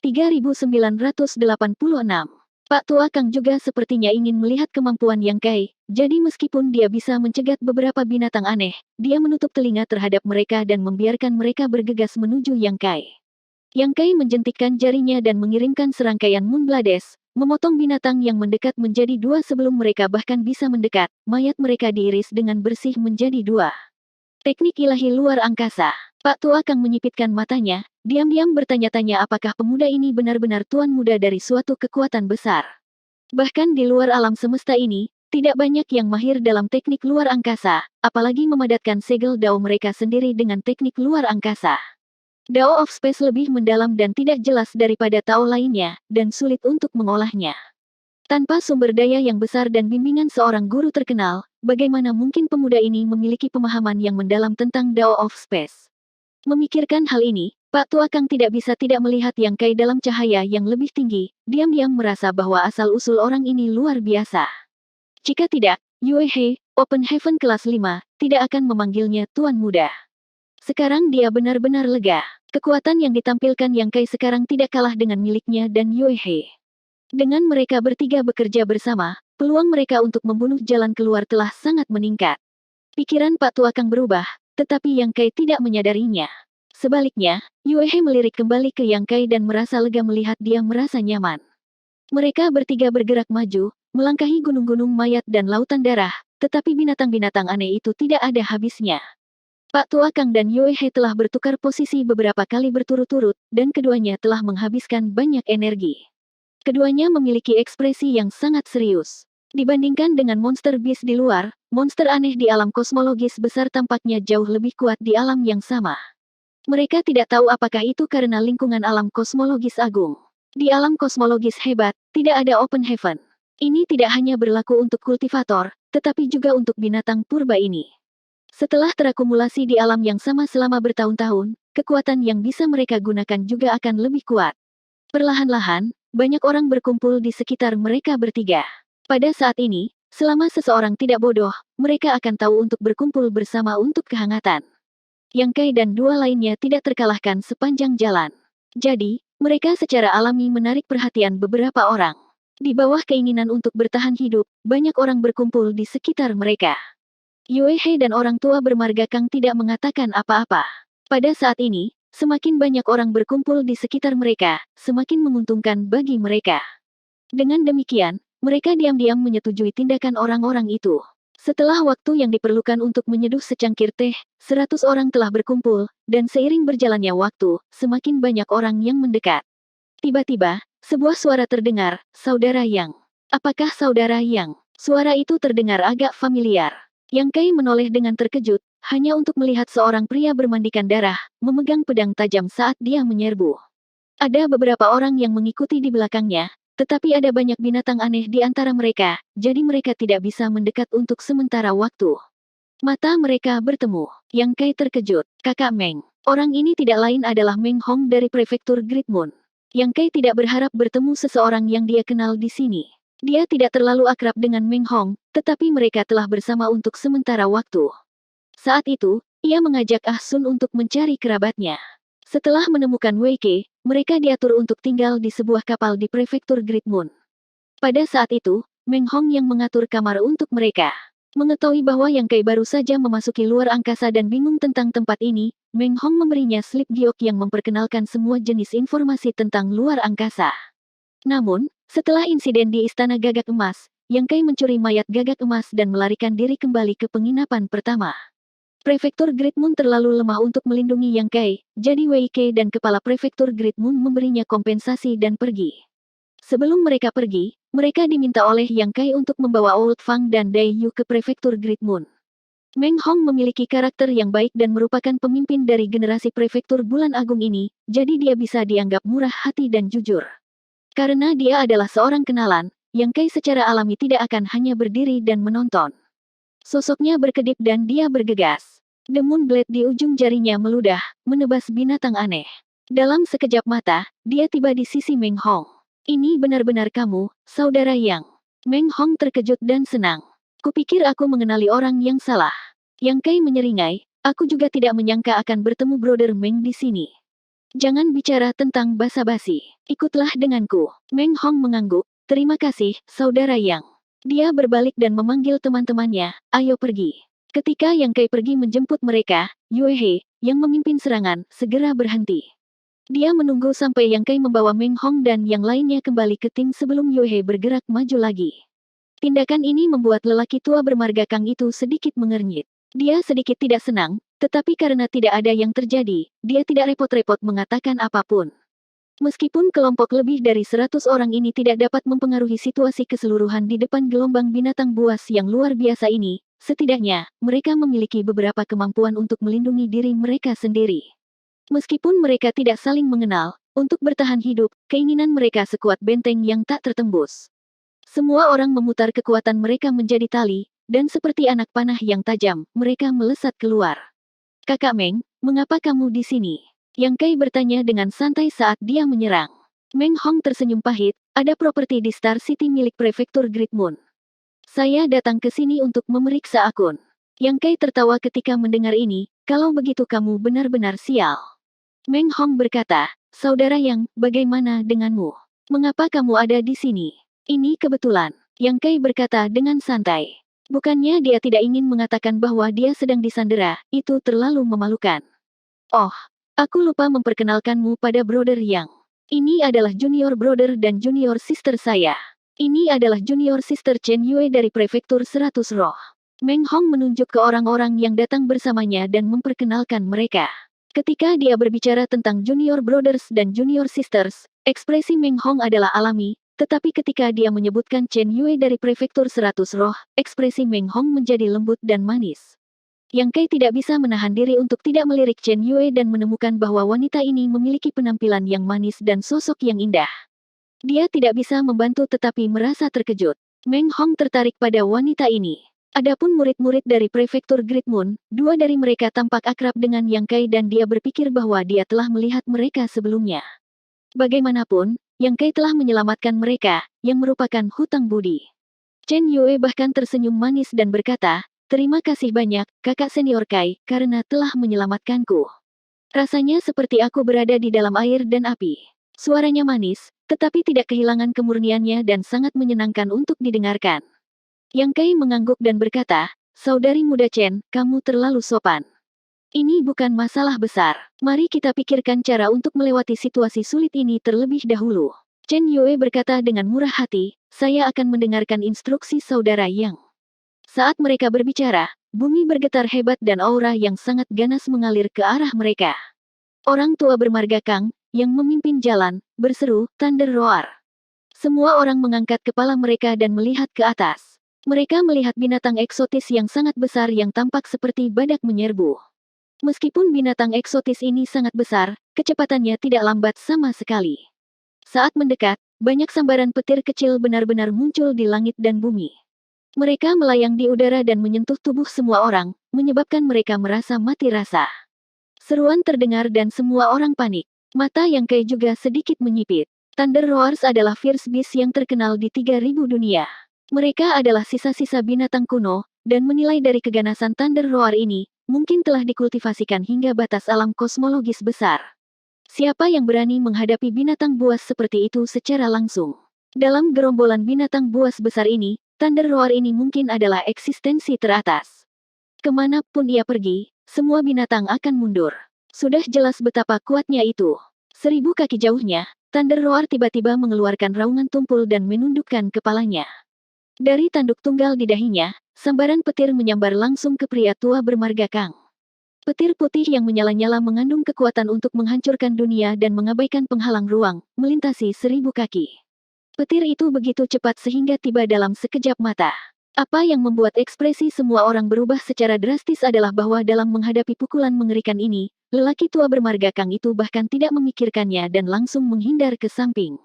3986. Pak Tua Kang juga sepertinya ingin melihat kemampuan Yang Kai, jadi meskipun dia bisa mencegat beberapa binatang aneh, dia menutup telinga terhadap mereka dan membiarkan mereka bergegas menuju Yang Kai. Yang Kai menjentikkan jarinya dan mengirimkan serangkaian Moonblades, memotong binatang yang mendekat menjadi dua sebelum mereka bahkan bisa mendekat, mayat mereka diiris dengan bersih menjadi dua. Teknik ilahi luar angkasa. Pak Tua Kang menyipitkan matanya, diam-diam bertanya-tanya apakah pemuda ini benar-benar tuan muda dari suatu kekuatan besar. Bahkan di luar alam semesta ini, tidak banyak yang mahir dalam teknik luar angkasa, apalagi memadatkan segel dao mereka sendiri dengan teknik luar angkasa. Dao of Space lebih mendalam dan tidak jelas daripada Tao lainnya, dan sulit untuk mengolahnya. Tanpa sumber daya yang besar dan bimbingan seorang guru terkenal, bagaimana mungkin pemuda ini memiliki pemahaman yang mendalam tentang Dao of Space? Memikirkan hal ini, Pak Tua Kang tidak bisa tidak melihat Yang Kai dalam cahaya yang lebih tinggi, diam-diam merasa bahwa asal-usul orang ini luar biasa. Jika tidak, Yue He, Open Heaven kelas 5, tidak akan memanggilnya Tuan Muda. Sekarang dia benar-benar lega. Kekuatan yang ditampilkan Yang Kai sekarang tidak kalah dengan miliknya dan Yue He. Dengan mereka bertiga bekerja bersama, peluang mereka untuk membunuh jalan keluar telah sangat meningkat. Pikiran Pak Tua Kang berubah, tetapi Yang Kai tidak menyadarinya. Sebaliknya, Yue He melirik kembali ke Yang Kai dan merasa lega melihat dia merasa nyaman. Mereka bertiga bergerak maju, melangkahi gunung-gunung mayat dan lautan darah, tetapi binatang-binatang aneh itu tidak ada habisnya. Pak Tua Kang dan Yue He telah bertukar posisi beberapa kali berturut-turut, dan keduanya telah menghabiskan banyak energi. Keduanya memiliki ekspresi yang sangat serius. Dibandingkan dengan monster beast di luar, monster aneh di alam kosmologis besar tampaknya jauh lebih kuat di alam yang sama. Mereka tidak tahu apakah itu karena lingkungan alam kosmologis agung. Di alam kosmologis hebat, tidak ada open heaven. Ini tidak hanya berlaku untuk kultivator, tetapi juga untuk binatang purba ini. Setelah terakumulasi di alam yang sama selama bertahun-tahun, kekuatan yang bisa mereka gunakan juga akan lebih kuat. Perlahan-lahan, banyak orang berkumpul di sekitar mereka bertiga. Pada saat ini, selama seseorang tidak bodoh, mereka akan tahu untuk berkumpul bersama untuk kehangatan. Yang Kai dan dua lainnya tidak terkalahkan sepanjang jalan. Jadi, mereka secara alami menarik perhatian beberapa orang. Di bawah keinginan untuk bertahan hidup, banyak orang berkumpul di sekitar mereka. Yue He dan orang tua bermarga Kang tidak mengatakan apa-apa. Pada saat ini, semakin banyak orang berkumpul di sekitar mereka, semakin menguntungkan bagi mereka. Dengan demikian, mereka diam-diam menyetujui tindakan orang-orang itu. Setelah waktu yang diperlukan untuk menyeduh secangkir teh, 100 orang telah berkumpul, dan seiring berjalannya waktu, semakin banyak orang yang mendekat. Tiba-tiba, sebuah suara terdengar, "Saudara Yang." "Apakah Saudara Yang?" Suara itu terdengar agak familiar. Yang Kai menoleh dengan terkejut, hanya untuk melihat seorang pria bermandikan darah, memegang pedang tajam saat dia menyerbu. Ada beberapa orang yang mengikuti di belakangnya, tetapi ada banyak binatang aneh di antara mereka, jadi mereka tidak bisa mendekat untuk sementara waktu. Mata mereka bertemu. Yang Kai terkejut. "Kakak Meng." Orang ini tidak lain adalah Meng Hong dari prefektur Great Moon. Yang Kai tidak berharap bertemu seseorang yang dia kenal di sini. Dia tidak terlalu akrab dengan Meng Hong, tetapi mereka telah bersama untuk sementara waktu. Saat itu, ia mengajak Ah Sun untuk mencari kerabatnya. Setelah menemukan Wei Ke, mereka diatur untuk tinggal di sebuah kapal di prefektur Great Moon. Pada saat itu, Meng Hong yang mengatur kamar untuk mereka. Mengetahui bahwa Yang Kai baru saja memasuki luar angkasa dan bingung tentang tempat ini, Meng Hong memberinya slip giok yang memperkenalkan semua jenis informasi tentang luar angkasa. Namun, setelah insiden di Istana Gagak Emas, Yang Kai mencuri mayat Gagak Emas dan melarikan diri kembali ke penginapan pertama. Prefektur Great Moon terlalu lemah untuk melindungi Yang Kai, jadi Wei Ke dan kepala prefektur Great Moon memberinya kompensasi dan pergi. Sebelum mereka pergi, mereka diminta oleh Yang Kai untuk membawa Old Fang dan Dai Yu ke prefektur Great Moon. Meng Hong memiliki karakter yang baik dan merupakan pemimpin dari generasi prefektur Bulan Agung ini, jadi dia bisa dianggap murah hati dan jujur. Karena dia adalah seorang kenalan, Yang Kai secara alami tidak akan hanya berdiri dan menonton. Sosoknya berkedip dan dia bergegas. The Moon Blade di ujung jarinya meludah, menebas binatang aneh. Dalam sekejap mata, dia tiba di sisi Meng Hong. "Ini benar-benar kamu, Saudara Yang." Meng Hong terkejut dan senang. "Kupikir aku mengenali orang yang salah." Yang Kai menyeringai, "Aku juga tidak menyangka akan bertemu Brother Meng di sini." Jangan bicara tentang basa-basi. Ikutlah denganku. Meng Hong mengangguk. Terima kasih, Saudara Yang. Dia berbalik dan memanggil teman-temannya, ayo pergi. Ketika Yang Kai pergi menjemput mereka, Yue He, yang memimpin serangan, segera berhenti. Dia menunggu sampai Yang Kai membawa Meng Hong dan yang lainnya kembali ke tim sebelum Yue He bergerak maju lagi. Tindakan ini membuat lelaki tua bermarga Kang itu sedikit mengernyit. Dia sedikit tidak senang, tetapi karena tidak ada yang terjadi, dia tidak repot-repot mengatakan apapun. Meskipun kelompok lebih dari 100 orang ini tidak dapat mempengaruhi situasi keseluruhan di depan gelombang binatang buas yang luar biasa ini, setidaknya, mereka memiliki beberapa kemampuan untuk melindungi diri mereka sendiri. Meskipun mereka tidak saling mengenal, untuk bertahan hidup, keinginan mereka sekuat benteng yang tak tertembus. Semua orang memutar kekuatan mereka menjadi tali, dan seperti anak panah yang tajam, mereka melesat keluar. Kakak Meng, mengapa kamu di sini? Yang Kai bertanya dengan santai saat dia menyerang. Meng Hong tersenyum pahit, ada properti di Star City milik Prefektur Great Moon. Saya datang ke sini untuk memeriksa akun. Yang Kai tertawa ketika mendengar ini, kalau begitu kamu benar-benar sial. Meng Hong berkata, Saudara Yang, bagaimana denganmu? Mengapa kamu ada di sini? Ini kebetulan, Yang Kai berkata dengan santai. Bukannya dia tidak ingin mengatakan bahwa dia sedang disandera, itu terlalu memalukan. Oh, aku lupa memperkenalkanmu pada Brother Yang. Ini adalah junior brother dan junior sister saya. Ini adalah junior sister Chen Yue dari Prefektur 100 Roh. Meng Hong menunjuk ke orang-orang yang datang bersamanya dan memperkenalkan mereka. Ketika dia berbicara tentang junior brothers dan junior sisters, ekspresi Meng Hong adalah alami, tetapi ketika dia menyebutkan Chen Yue dari Prefektur 100 Roh, ekspresi Meng Hong menjadi lembut dan manis. Yang Kai tidak bisa menahan diri untuk tidak melirik Chen Yue dan menemukan bahwa wanita ini memiliki penampilan yang manis dan sosok yang indah. Dia tidak bisa membantu tetapi merasa terkejut. Meng Hong tertarik pada wanita ini. Adapun murid-murid dari Prefektur Great Moon, dua dari mereka tampak akrab dengan Yang Kai dan dia berpikir bahwa dia telah melihat mereka sebelumnya. Bagaimanapun, Yang Kai telah menyelamatkan mereka, yang merupakan hutang budi. Chen Yue bahkan tersenyum manis dan berkata, terima kasih banyak, kakak senior Kai, karena telah menyelamatkanku. Rasanya seperti aku berada di dalam air dan api. Suaranya manis, tetapi tidak kehilangan kemurniannya dan sangat menyenangkan untuk didengarkan. Yang Kai mengangguk dan berkata, saudari muda Chen, kamu terlalu sopan. Ini bukan masalah besar. Mari kita pikirkan cara untuk melewati situasi sulit ini terlebih dahulu. Chen Yue berkata dengan murah hati, saya akan mendengarkan instruksi saudara Yang. Saat mereka berbicara, bumi bergetar hebat dan aura yang sangat ganas mengalir ke arah mereka. Orang tua bermarga Kang, yang memimpin jalan, berseru, Thunder Roar. Semua orang mengangkat kepala mereka dan melihat ke atas. Mereka melihat binatang eksotis yang sangat besar yang tampak seperti badak menyerbu. Meskipun binatang eksotis ini sangat besar, kecepatannya tidak lambat sama sekali. Saat mendekat, banyak sambaran petir kecil benar-benar muncul di langit dan bumi. Mereka melayang di udara dan menyentuh tubuh semua orang, menyebabkan mereka merasa mati rasa. Seruan terdengar dan semua orang panik. Mata Yang Kai juga sedikit menyipit. Thunder Roars adalah fierce beast yang terkenal di 3000 dunia. Mereka adalah sisa-sisa binatang kuno, dan menilai dari keganasan Thunder Roar ini, mungkin telah dikultivasikan hingga batas alam kosmologis besar. Siapa yang berani menghadapi binatang buas seperti itu secara langsung? Dalam gerombolan binatang buas besar ini, Thunder Roar ini mungkin adalah eksistensi teratas. Kemanapun ia pergi, semua binatang akan mundur. Sudah jelas betapa kuatnya itu. 1000 kaki jauhnya, Thunder Roar tiba-tiba mengeluarkan raungan tumpul dan menundukkan kepalanya. Dari tanduk tunggal di dahinya, sambaran petir menyambar langsung ke pria tua bermarga Kang. Petir putih yang menyala-nyala mengandung kekuatan untuk menghancurkan dunia dan mengabaikan penghalang ruang, melintasi 1000 kaki. Petir itu begitu cepat sehingga tiba dalam sekejap mata. Apa yang membuat ekspresi semua orang berubah secara drastis adalah bahwa dalam menghadapi pukulan mengerikan ini, lelaki tua bermarga Kang itu bahkan tidak memikirkannya dan langsung menghindar ke samping.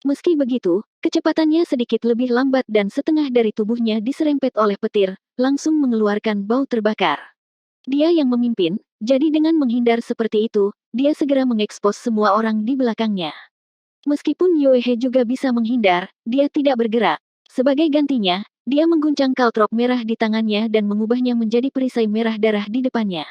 Meski begitu, kecepatannya sedikit lebih lambat dan setengah dari tubuhnya diserempet oleh petir, langsung mengeluarkan bau terbakar. Dia yang memimpin, jadi dengan menghindar seperti itu, dia segera mengekspos semua orang di belakangnya. Meskipun Yue He juga bisa menghindar, dia tidak bergerak. Sebagai gantinya, dia mengguncang kaltrop merah di tangannya dan mengubahnya menjadi perisai merah darah di depannya.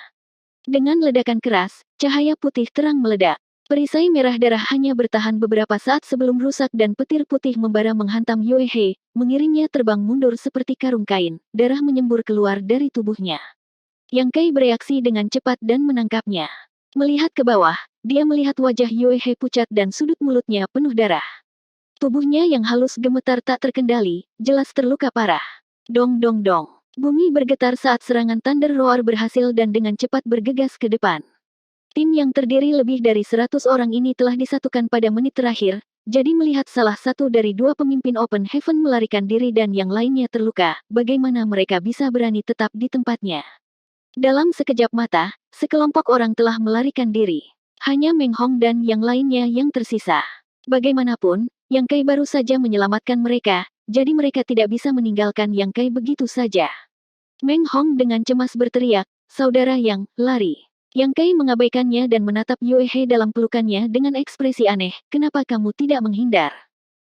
Dengan ledakan keras, cahaya putih terang meledak. Perisai merah darah hanya bertahan beberapa saat sebelum rusak dan petir putih membara menghantam Yue He, mengirimnya terbang mundur seperti karung kain, darah menyembur keluar dari tubuhnya. Yang Kai bereaksi dengan cepat dan menangkapnya. Melihat ke bawah, dia melihat wajah Yue He pucat dan sudut mulutnya penuh darah. Tubuhnya yang halus gemetar tak terkendali, jelas terluka parah. Dong dong dong. Bumi bergetar saat serangan Thunder Roar berhasil dan dengan cepat bergegas ke depan. Tim yang terdiri lebih dari 100 orang ini telah disatukan pada menit terakhir, jadi melihat salah satu dari dua pemimpin Open Heaven melarikan diri dan yang lainnya terluka, bagaimana mereka bisa berani tetap di tempatnya. Dalam sekejap mata, sekelompok orang telah melarikan diri. Hanya Meng Hong dan yang lainnya yang tersisa. Bagaimanapun, Yang Kai baru saja menyelamatkan mereka, jadi mereka tidak bisa meninggalkan Yang Kai begitu saja. Meng Hong dengan cemas berteriak, "Saudara Yang, lari!" Yang Kai mengabaikannya dan menatap Yue He dalam pelukannya dengan ekspresi aneh, "Kenapa kamu tidak menghindar?"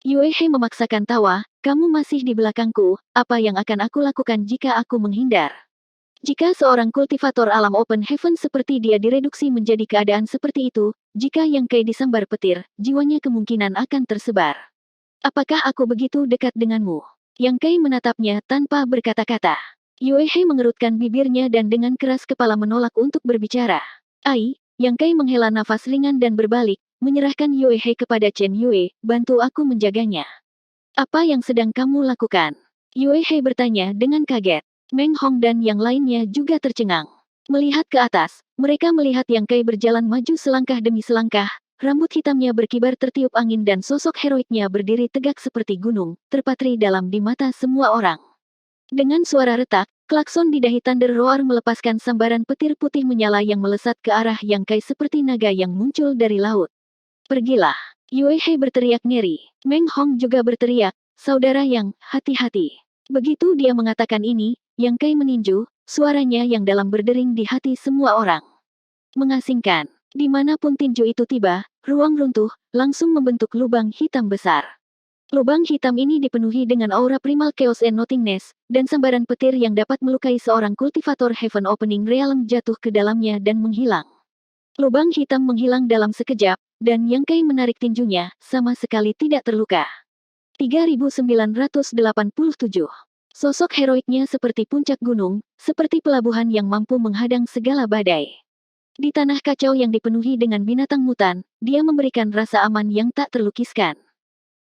Yue He memaksakan tawa, "Kamu masih di belakangku, apa yang akan aku lakukan jika aku menghindar?" Jika seorang kultivator alam Open Heaven seperti dia direduksi menjadi keadaan seperti itu, jika Yang Kai disambar petir, jiwanya kemungkinan akan tersebar. "Apakah aku begitu dekat denganmu?" Yang Kai menatapnya tanpa berkata-kata. Yue He mengerutkan bibirnya dan dengan keras kepala menolak untuk berbicara. "Ai," Yang Kai menghela nafas ringan dan berbalik, menyerahkan Yue He kepada Chen Yue, "Bantu aku menjaganya." "Apa yang sedang kamu lakukan?" Yue He bertanya dengan kaget. Meng Hong dan yang lainnya juga tercengang. Melihat ke atas, mereka melihat Yang Kai berjalan maju selangkah demi selangkah, rambut hitamnya berkibar tertiup angin dan sosok heroiknya berdiri tegak seperti gunung, terpatri dalam di mata semua orang. Dengan suara retak, klakson di dahi Thunder Roar melepaskan sambaran petir putih menyala yang melesat ke arah Yang Kai seperti naga yang muncul dari laut. "Pergilah!" Yue He berteriak ngeri. Meng Hong juga berteriak, "Saudara Yang, hati-hati!" Begitu dia mengatakan ini, Yang Kai meninju, suaranya yang dalam berdering di hati semua orang. Mengasingkan. Dimanapun tinju itu tiba, ruang runtuh, langsung membentuk lubang hitam besar. Lubang hitam ini dipenuhi dengan aura primal chaos and nothingness, dan sambaran petir yang dapat melukai seorang kultivator Heaven Opening Realm jatuh ke dalamnya dan menghilang. Lubang hitam menghilang dalam sekejap, dan Yang Kai menarik tinjunya, sama sekali tidak terluka. 3987. Sosok heroiknya seperti puncak gunung, seperti pelabuhan yang mampu menghadang segala badai. Di tanah kacau yang dipenuhi dengan binatang mutan, dia memberikan rasa aman yang tak terlukiskan.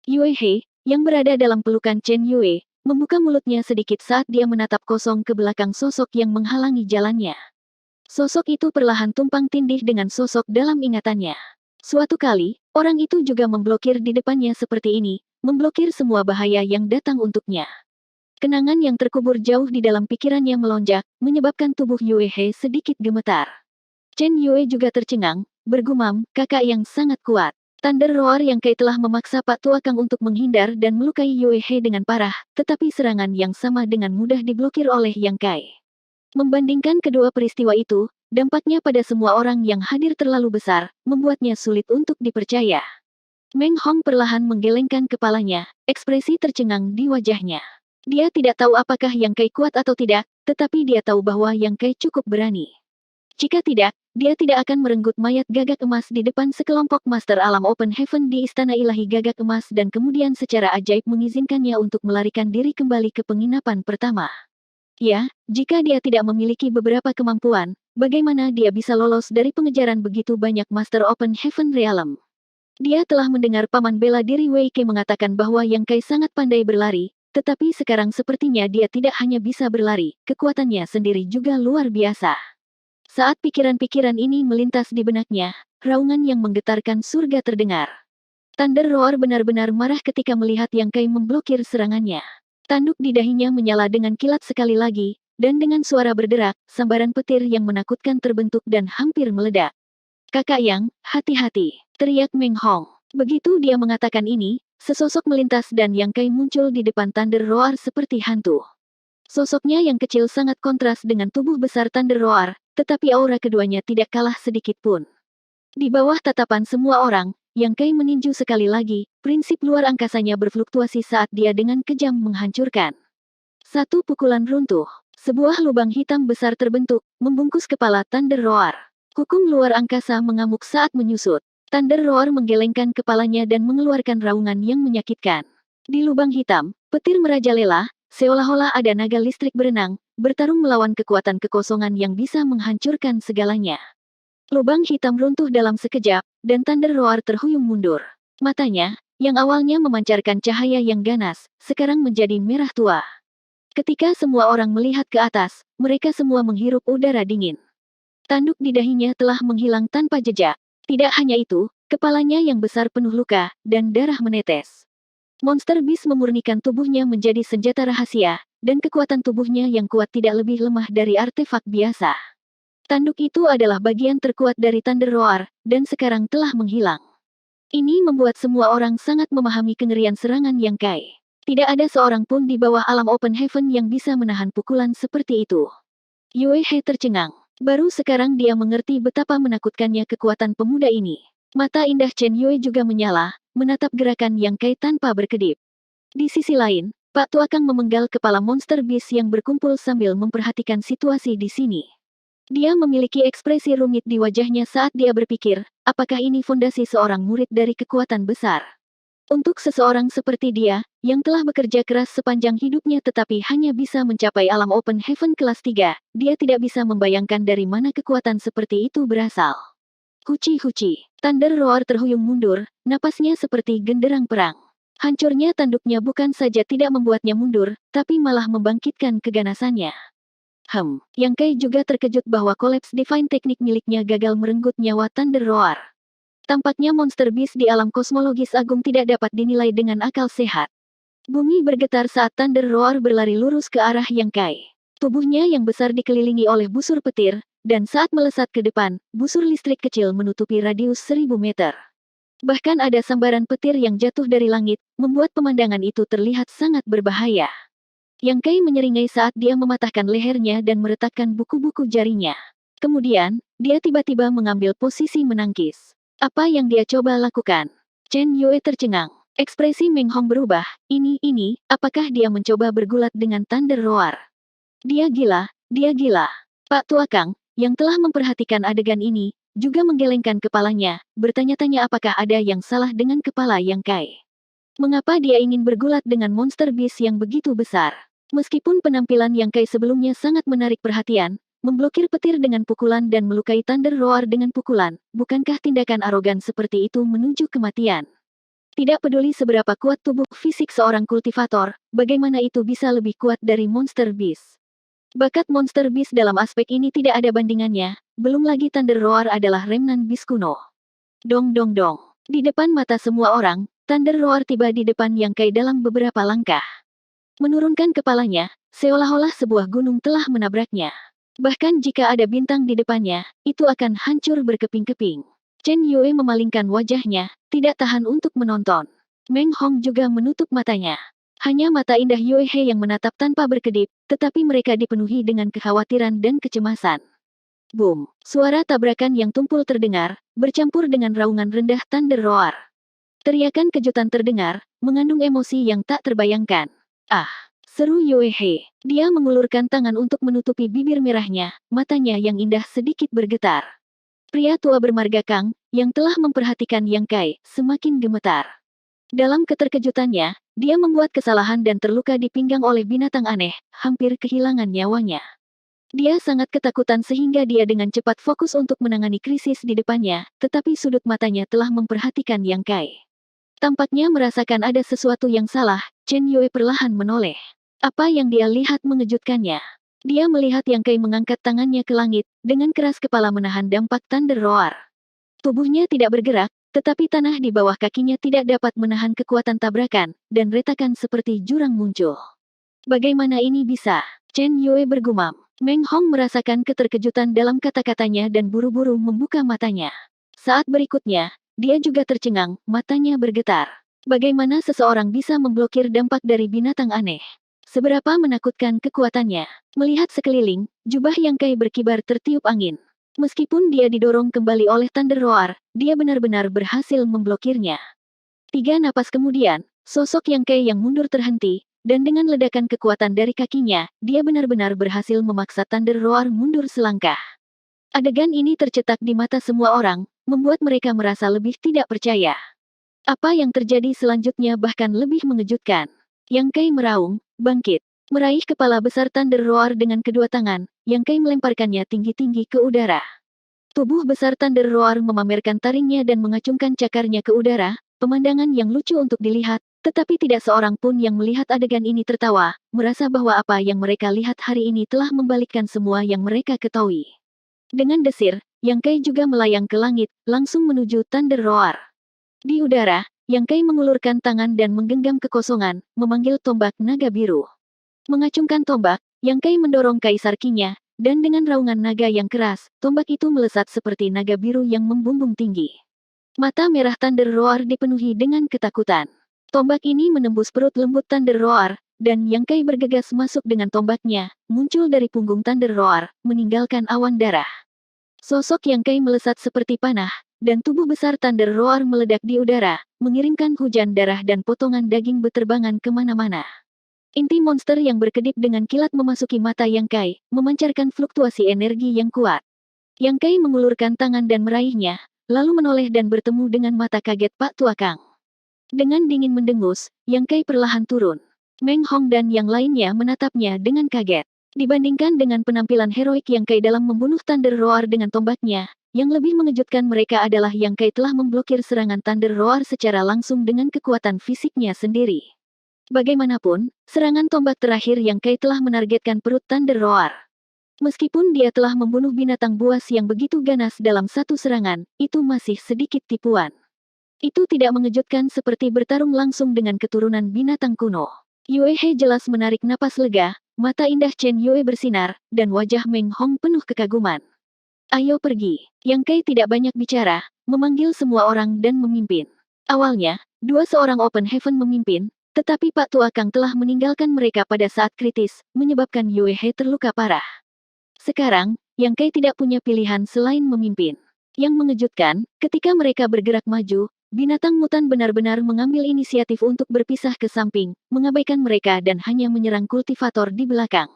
Yue He, yang berada dalam pelukan Chen Yue, membuka mulutnya sedikit saat dia menatap kosong ke belakang sosok yang menghalangi jalannya. Sosok itu perlahan tumpang tindih dengan sosok dalam ingatannya. Suatu kali, orang itu juga memblokir di depannya seperti ini, memblokir semua bahaya yang datang untuknya. Kenangan yang terkubur jauh di dalam pikirannya melonjak, menyebabkan tubuh Yue He sedikit gemetar. Chen Yue juga tercengang, bergumam, "Kakak yang sangat kuat." Thunder Roar Yang Kai telah memaksa Pak Tua Kang untuk menghindar dan melukai Yue He dengan parah, tetapi serangan yang sama dengan mudah diblokir oleh Yang Kai. Membandingkan kedua peristiwa itu, dampaknya pada semua orang yang hadir terlalu besar, membuatnya sulit untuk dipercaya. Meng Hong perlahan menggelengkan kepalanya, ekspresi tercengang di wajahnya. Dia tidak tahu apakah Yang Kai kuat atau tidak, tetapi dia tahu bahwa Yang Kai cukup berani. Jika tidak, dia tidak akan merenggut mayat gagak emas di depan sekelompok Master Alam Open Heaven di Istana Ilahi Gagak Emas dan kemudian secara ajaib mengizinkannya untuk melarikan diri kembali ke penginapan pertama. Ya, jika dia tidak memiliki beberapa kemampuan, bagaimana dia bisa lolos dari pengejaran begitu banyak Master Open Heaven Realm? Dia telah mendengar paman bela diri Wei Ke mengatakan bahwa Yang Kai sangat pandai berlari, tetapi sekarang sepertinya dia tidak hanya bisa berlari, kekuatannya sendiri juga luar biasa. Saat pikiran-pikiran ini melintas di benaknya, raungan yang menggetarkan surga terdengar. Thunder Roar benar-benar marah ketika melihat Yang Kai memblokir serangannya. Tanduk di dahinya menyala dengan kilat sekali lagi, dan dengan suara berderak, sambaran petir yang menakutkan terbentuk dan hampir meledak. "Kakak Yang, hati-hati!" teriak Meng Hong. Begitu dia mengatakan ini, sesosok melintas dan Yang Kai muncul di depan Thunder Roar seperti hantu. Sosoknya yang kecil sangat kontras dengan tubuh besar Thunder Roar, tetapi aura keduanya tidak kalah sedikit pun. Di bawah tatapan semua orang, Yang Kai meninju sekali lagi, prinsip luar angkasanya berfluktuasi saat dia dengan kejam menghancurkan. Satu pukulan runtuh. Sebuah lubang hitam besar terbentuk, membungkus kepala Thunder Roar. Hukum luar angkasa mengamuk saat menyusut. Thunder Roar menggelengkan kepalanya dan mengeluarkan raungan yang menyakitkan. Di lubang hitam, petir merajalela, seolah-olah ada naga listrik berenang, bertarung melawan kekuatan kekosongan yang bisa menghancurkan segalanya. Lubang hitam runtuh dalam sekejap, dan Thunder Roar terhuyung mundur. Matanya, yang awalnya memancarkan cahaya yang ganas, sekarang menjadi merah tua. Ketika semua orang melihat ke atas, mereka semua menghirup udara dingin. Tanduk di dahinya telah menghilang tanpa jejak. Tidak hanya itu, kepalanya yang besar penuh luka, dan darah menetes. Monster Beast memurnikan tubuhnya menjadi senjata rahasia, dan kekuatan tubuhnya yang kuat tidak lebih lemah dari artefak biasa. Tanduk itu adalah bagian terkuat dari Thunder Roar, dan sekarang telah menghilang. Ini membuat semua orang sangat memahami kengerian serangan Yang Kai. Tidak ada seorang pun di bawah alam Open Heaven yang bisa menahan pukulan seperti itu. Yue He tercengang. Baru sekarang dia mengerti betapa menakutkannya kekuatan pemuda ini. Mata indah Chen Yue juga menyala, menatap gerakan Yang Kai tanpa berkedip. Di sisi lain, Pak Tuakang memenggal kepala Monster Beast yang berkumpul sambil memperhatikan situasi di sini. Dia memiliki ekspresi rumit di wajahnya saat dia berpikir, apakah ini fondasi seorang murid dari kekuatan besar? Untuk seseorang seperti dia, yang telah bekerja keras sepanjang hidupnya tetapi hanya bisa mencapai alam Open Heaven kelas 3, dia tidak bisa membayangkan dari mana kekuatan seperti itu berasal. Huci-huci, Thunder Roar terhuyung mundur, napasnya seperti genderang perang. Hancurnya tanduknya bukan saja tidak membuatnya mundur, tapi malah membangkitkan keganasannya. Yang Kai juga terkejut bahwa kolaps Divine Teknik miliknya gagal merenggut nyawa Thunder Roar. Tampaknya Monster Beast di alam kosmologis agung tidak dapat dinilai dengan akal sehat. Bumi bergetar saat Thunder Roar berlari lurus ke arah Yang Kai. Tubuhnya yang besar dikelilingi oleh busur petir, dan saat melesat ke depan, busur listrik kecil menutupi radius 1000 meter. Bahkan ada sambaran petir yang jatuh dari langit, membuat pemandangan itu terlihat sangat berbahaya. Yang Kai menyeringai saat dia mematahkan lehernya dan meretakkan buku-buku jarinya. Kemudian, dia tiba-tiba mengambil posisi menangkis. Apa yang dia coba lakukan? Chen Yue tercengang. Ekspresi Meng Hong berubah. Ini, apakah dia mencoba bergulat dengan Thunder Roar? Dia gila, dia gila. Pak Tuakang, yang telah memperhatikan adegan ini, juga menggelengkan kepalanya, bertanya-tanya apakah ada yang salah dengan kepala Yang Kai. Mengapa dia ingin bergulat dengan Monster Beast yang begitu besar? Meskipun penampilan Yang Kai sebelumnya sangat menarik perhatian, memblokir petir dengan pukulan dan melukai Thunder Roar dengan pukulan, bukankah tindakan arogan seperti itu menuju kematian? Tidak peduli seberapa kuat tubuh fisik seorang kultivator, bagaimana itu bisa lebih kuat dari Monster Beast? Bakat Monster Beast dalam aspek ini tidak ada bandingannya, belum lagi Thunder Roar adalah remnant Beast kuno. Dong dong dong. Di depan mata semua orang, Thunder Roar tiba di depan Yang Kai dalam beberapa langkah. Menurunkan kepalanya, seolah-olah sebuah gunung telah menabraknya. Bahkan jika ada bintang di depannya, itu akan hancur berkeping-keping. Chen Yue memalingkan wajahnya, tidak tahan untuk menonton. Meng Hong juga menutup matanya. Hanya mata indah Yue He yang menatap tanpa berkedip, tetapi mereka dipenuhi dengan kekhawatiran dan kecemasan. Boom! Suara tabrakan yang tumpul terdengar, bercampur dengan raungan rendah Thunder Roar. Teriakan kejutan terdengar, mengandung emosi yang tak terbayangkan. Ah! Seru Yue He. Dia mengulurkan tangan untuk menutupi bibir merahnya, matanya yang indah sedikit bergetar. Pria tua bermarga Kang, yang telah memperhatikan Yang Kai, semakin gemetar. Dalam keterkejutannya, dia membuat kesalahan dan terluka di pinggang oleh binatang aneh, hampir kehilangan nyawanya. Dia sangat ketakutan sehingga dia dengan cepat fokus untuk menangani krisis di depannya, tetapi sudut matanya telah memperhatikan Yang Kai. Tampaknya merasakan ada sesuatu yang salah, Chen Yue perlahan menoleh. Apa yang dia lihat mengejutkannya. Dia melihat Yang Kai mengangkat tangannya ke langit, dengan keras kepala menahan dampak Thunder Roar. Tubuhnya tidak bergerak, tetapi tanah di bawah kakinya tidak dapat menahan kekuatan tabrakan, dan retakan seperti jurang muncul. Bagaimana ini bisa? Chen Yue bergumam. Meng Hong merasakan keterkejutan dalam kata-katanya dan buru-buru membuka matanya. Saat berikutnya, dia juga tercengang, matanya bergetar. Bagaimana seseorang bisa memblokir dampak dari binatang aneh? Seberapa menakutkan kekuatannya. Melihat sekeliling, jubah Yang Kai berkibar tertiup angin. Meskipun dia didorong kembali oleh Thunder Roar, dia benar-benar berhasil memblokirnya. 3 napas kemudian, sosok Yang Kai yang mundur terhenti, dan dengan ledakan kekuatan dari kakinya, dia benar-benar berhasil memaksa Thunder Roar mundur selangkah. Adegan ini tercetak di mata semua orang, membuat mereka merasa lebih tidak percaya. Apa yang terjadi selanjutnya bahkan lebih mengejutkan. Yang Kai meraung, bangkit. Meraih kepala besar Thunder Roar dengan kedua tangan, Yang Kai melemparkannya tinggi-tinggi ke udara. Tubuh besar Thunder Roar memamerkan taringnya dan mengacungkan cakarnya ke udara, pemandangan yang lucu untuk dilihat, tetapi tidak seorang pun yang melihat adegan ini tertawa, merasa bahwa apa yang mereka lihat hari ini telah membalikkan semua yang mereka ketahui. Dengan desir, Yang Kai juga melayang ke langit, langsung menuju Thunder Roar. Di udara, Yang Kai mengulurkan tangan dan menggenggam kekosongan, memanggil tombak naga biru. Mengacungkan tombak, Yang Kai mendorong kaisar Qi-nya, dan dengan raungan naga yang keras, tombak itu melesat seperti naga biru yang membumbung tinggi. Mata merah Thunder Roar dipenuhi dengan ketakutan. Tombak ini menembus perut lembut Thunder Roar, dan Yang Kai bergegas masuk dengan tombaknya, muncul dari punggung Thunder Roar, meninggalkan awan darah. Sosok Yang Kai melesat seperti panah, dan tubuh besar Thunder Roar meledak di udara, mengirimkan hujan darah dan potongan daging beterbangan kemana-mana. Inti monster yang berkedip dengan kilat memasuki mata Yang Kai, memancarkan fluktuasi energi yang kuat. Yang Kai mengulurkan tangan dan meraihnya, lalu menoleh dan bertemu dengan mata kaget Pak Tua Kang. Dengan dingin mendengus, Yang Kai perlahan turun. Meng Hong dan yang lainnya menatapnya dengan kaget. Dibandingkan dengan penampilan heroik Yang Kai dalam membunuh Thunder Roar dengan tombaknya, yang lebih mengejutkan mereka adalah Yang Kai telah memblokir serangan Thunder Roar secara langsung dengan kekuatan fisiknya sendiri. Bagaimanapun, serangan tombak terakhir Yang Kai telah menargetkan perut Thunder Roar. Meskipun dia telah membunuh binatang buas yang begitu ganas dalam satu serangan, itu masih sedikit tipuan. Itu tidak mengejutkan seperti bertarung langsung dengan keturunan binatang kuno. Yue He jelas menarik napas lega, mata indah Chen Yue bersinar, dan wajah Meng Hong penuh kekaguman. Ayo pergi. Yang Kai tidak banyak bicara, memanggil semua orang dan memimpin. Awalnya, seorang Open Heaven memimpin, tetapi Pak Tua Kang telah meninggalkan mereka pada saat kritis, menyebabkan Yue He terluka parah. Sekarang, Yang Kai tidak punya pilihan selain memimpin. Yang mengejutkan, ketika mereka bergerak maju, binatang mutan benar-benar mengambil inisiatif untuk berpisah ke samping, mengabaikan mereka dan hanya menyerang kultivator di belakang.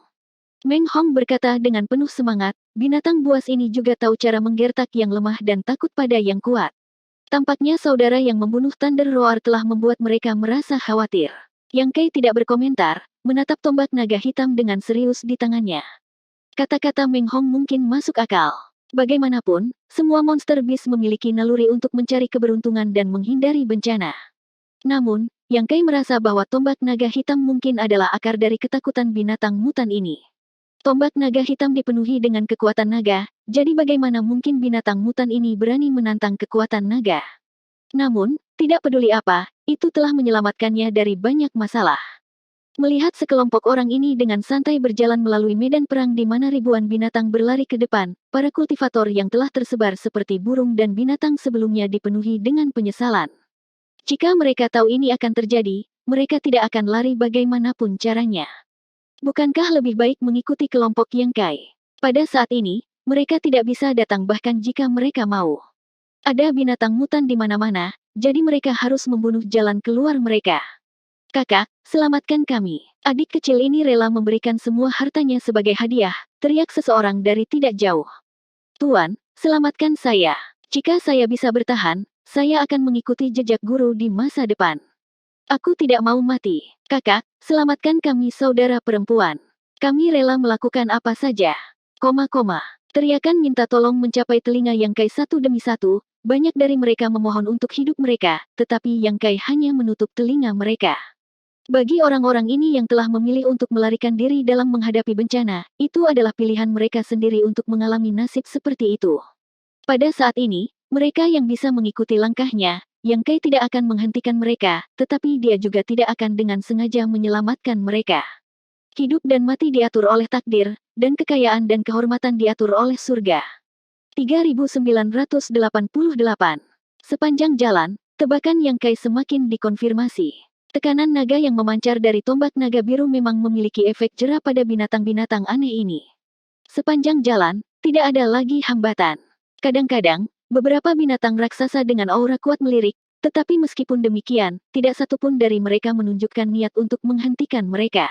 Meng Hong berkata dengan penuh semangat, binatang buas ini juga tahu cara menggertak yang lemah dan takut pada yang kuat. Tampaknya saudara yang membunuh Thunder Roar telah membuat mereka merasa khawatir. Yang Kai tidak berkomentar, menatap tombak naga hitam dengan serius di tangannya. Kata-kata Meng Hong mungkin masuk akal. Bagaimanapun, semua monster beast memiliki naluri untuk mencari keberuntungan dan menghindari bencana. Namun, Yang Kai merasa bahwa tombak naga hitam mungkin adalah akar dari ketakutan binatang mutan ini. Tombak naga hitam dipenuhi dengan kekuatan naga, jadi bagaimana mungkin binatang mutan ini berani menantang kekuatan naga? Namun, tidak peduli apa, itu telah menyelamatkannya dari banyak masalah. Melihat sekelompok orang ini dengan santai berjalan melalui medan perang di mana ribuan binatang berlari ke depan, para kultivator yang telah tersebar seperti burung dan binatang sebelumnya dipenuhi dengan penyesalan. Jika mereka tahu ini akan terjadi, mereka tidak akan lari bagaimanapun caranya. Bukankah lebih baik mengikuti kelompok Yang Kai? Pada saat ini, mereka tidak bisa datang bahkan jika mereka mau. Ada binatang mutan di mana-mana, jadi mereka harus membunuh jalan keluar mereka. Kakak, selamatkan kami. Adik kecil ini rela memberikan semua hartanya sebagai hadiah, teriak seseorang dari tidak jauh. Tuan, selamatkan saya. Jika saya bisa bertahan, saya akan mengikuti jejak guru di masa depan. Aku tidak mau mati. Kakak, selamatkan kami saudara perempuan. Kami rela melakukan apa saja. Teriakan minta tolong mencapai telinga Yang Kai satu demi satu, banyak dari mereka memohon untuk hidup mereka, tetapi Yang Kai hanya menutup telinga mereka. Bagi orang-orang ini yang telah memilih untuk melarikan diri dalam menghadapi bencana, itu adalah pilihan mereka sendiri untuk mengalami nasib seperti itu. Pada saat ini, mereka yang bisa mengikuti langkahnya, Yang Kai tidak akan menghentikan mereka, tetapi dia juga tidak akan dengan sengaja menyelamatkan mereka. Hidup dan mati diatur oleh takdir, dan kekayaan dan kehormatan diatur oleh surga. 3988. Sepanjang jalan, tebakan Yang Kai semakin dikonfirmasi. Tekanan naga yang memancar dari tombak naga biru memang memiliki efek jera pada binatang-binatang aneh ini. Sepanjang jalan, tidak ada lagi hambatan. Kadang-kadang, beberapa binatang raksasa dengan aura kuat melirik, tetapi meskipun demikian, tidak satupun dari mereka menunjukkan niat untuk menghentikan mereka.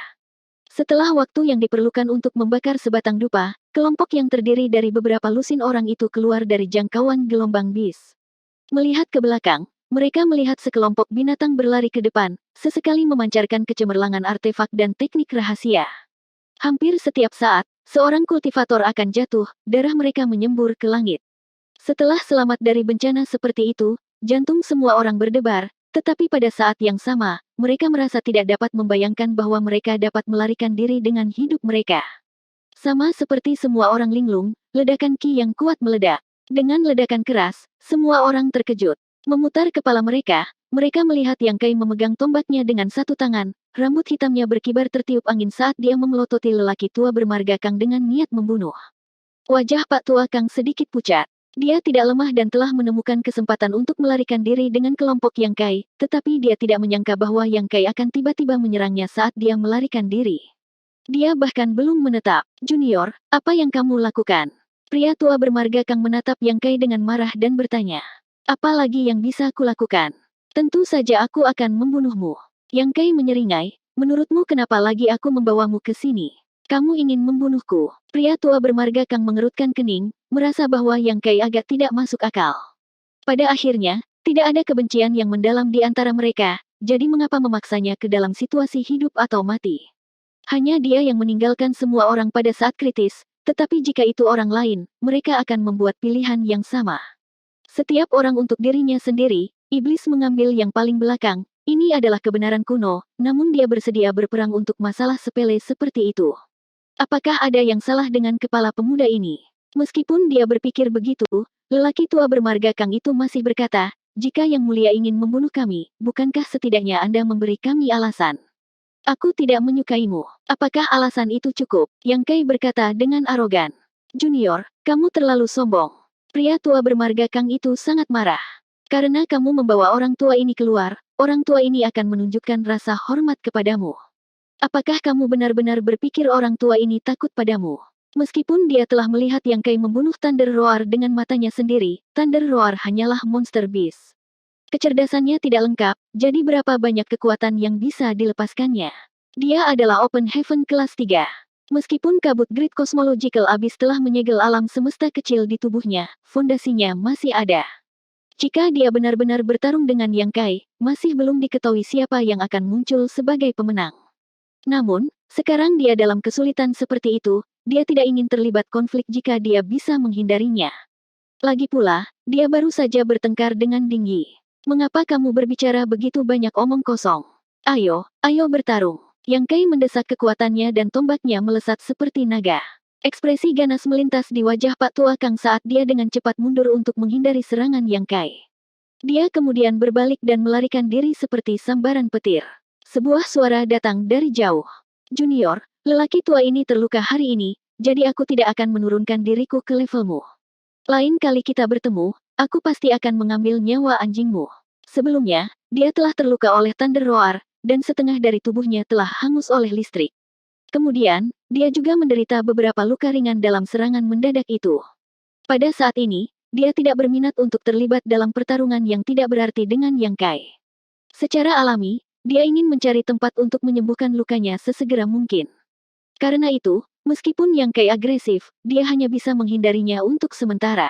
Setelah waktu yang diperlukan untuk membakar sebatang dupa, kelompok yang terdiri dari beberapa lusin orang itu keluar dari jangkauan gelombang bis. Melihat ke belakang, mereka melihat sekelompok binatang berlari ke depan, sesekali memancarkan kecemerlangan artefak dan teknik rahasia. Hampir setiap saat, seorang kultivator akan jatuh, darah mereka menyembur ke langit. Setelah selamat dari bencana seperti itu, jantung semua orang berdebar, tetapi pada saat yang sama, mereka merasa tidak dapat membayangkan bahwa mereka dapat melarikan diri dengan hidup mereka. Sama seperti semua orang linglung, ledakan Ki yang kuat meledak. Dengan ledakan keras, semua orang terkejut. Memutar kepala mereka melihat Yang Kai memegang tombaknya dengan satu tangan, rambut hitamnya berkibar tertiup angin saat dia memelototi lelaki tua bermarga Kang dengan niat membunuh. Wajah Pak Tua Kang sedikit pucat. Dia tidak lemah dan telah menemukan kesempatan untuk melarikan diri dengan kelompok Yang Kai, tetapi dia tidak menyangka bahwa Yang Kai akan tiba-tiba menyerangnya saat dia melarikan diri. Dia bahkan belum menetap. Junior, apa yang kamu lakukan? Pria tua bermarga Kang menatap Yang Kai dengan marah dan bertanya. Apa lagi yang bisa kulakukan? Tentu saja aku akan membunuhmu. Yang Kai menyeringai, menurutmu kenapa lagi aku membawamu ke sini? Kamu ingin membunuhku? Pria tua bermarga Kang mengerutkan kening, merasa bahwa Yang Kai agak tidak masuk akal. Pada akhirnya, tidak ada kebencian yang mendalam di antara mereka, jadi mengapa memaksanya ke dalam situasi hidup atau mati? Hanya dia yang meninggalkan semua orang pada saat kritis, tetapi jika itu orang lain, mereka akan membuat pilihan yang sama. Setiap orang untuk dirinya sendiri, iblis mengambil yang paling belakang, ini adalah kebenaran kuno, namun dia bersedia berperang untuk masalah sepele seperti itu. Apakah ada yang salah dengan kepala pemuda ini? Meskipun dia berpikir begitu, lelaki tua bermarga Kang itu masih berkata, jika Yang Mulia ingin membunuh kami, bukankah setidaknya Anda memberi kami alasan? Aku tidak menyukaimu. Apakah alasan itu cukup? Yang Kai berkata dengan arogan. Junior, kamu terlalu sombong. Pria tua bermarga Kang itu sangat marah. Karena kamu membawa orang tua ini keluar, orang tua ini akan menunjukkan rasa hormat kepadamu. Apakah kamu benar-benar berpikir orang tua ini takut padamu? Meskipun dia telah melihat Yang Kai membunuh Thunder Roar dengan matanya sendiri, Thunder Roar hanyalah monster beast. Kecerdasannya tidak lengkap, jadi berapa banyak kekuatan yang bisa dilepaskannya? Dia adalah Open Heaven kelas 3. Meskipun kabut Great Cosmological Abyss telah menyegel alam semesta kecil di tubuhnya, fondasinya masih ada. Jika dia benar-benar bertarung dengan Yang Kai, masih belum diketahui siapa yang akan muncul sebagai pemenang. Namun, sekarang dia dalam kesulitan seperti itu, dia tidak ingin terlibat konflik jika dia bisa menghindarinya. Lagi pula, dia baru saja bertengkar dengan Dingyi. Mengapa kamu berbicara begitu banyak omong kosong? Ayo bertarung. Yang Kai mendesak kekuatannya dan tombaknya melesat seperti naga. Ekspresi ganas melintas di wajah Pak Tua Kang saat dia dengan cepat mundur untuk menghindari serangan Yang Kai. Dia kemudian berbalik dan melarikan diri seperti sambaran petir. Sebuah suara datang dari jauh. Junior, lelaki tua ini terluka hari ini, jadi aku tidak akan menurunkan diriku ke levelmu. Lain kali kita bertemu, aku pasti akan mengambil nyawa anjingmu. Sebelumnya, dia telah terluka oleh Thunder Roar, dan setengah dari tubuhnya telah hangus oleh listrik. Kemudian, dia juga menderita beberapa luka ringan dalam serangan mendadak itu. Pada saat ini, dia tidak berminat untuk terlibat dalam pertarungan yang tidak berarti dengan Yang Kai. Secara alami, dia ingin mencari tempat untuk menyembuhkan lukanya sesegera mungkin. Karena itu, meskipun Yang Kai agresif, dia hanya bisa menghindarinya untuk sementara.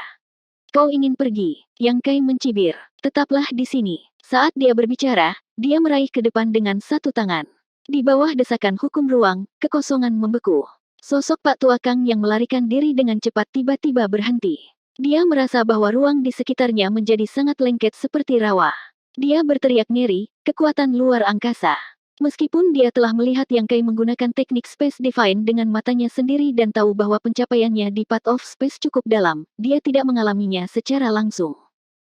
Kau ingin pergi? Yang Kai mencibir. Tetaplah di sini. Saat dia berbicara, dia meraih ke depan dengan satu tangan. Di bawah desakan hukum ruang, kekosongan membeku. Sosok Pak Tua Kang yang melarikan diri dengan cepat tiba-tiba berhenti. Dia merasa bahwa ruang di sekitarnya menjadi sangat lengket seperti rawa. Dia berteriak ngeri, kekuatan luar angkasa. Meskipun dia telah melihat Yang Kai menggunakan teknik Space Divine dengan matanya sendiri dan tahu bahwa pencapaiannya di Path of Space cukup dalam, dia tidak mengalaminya secara langsung.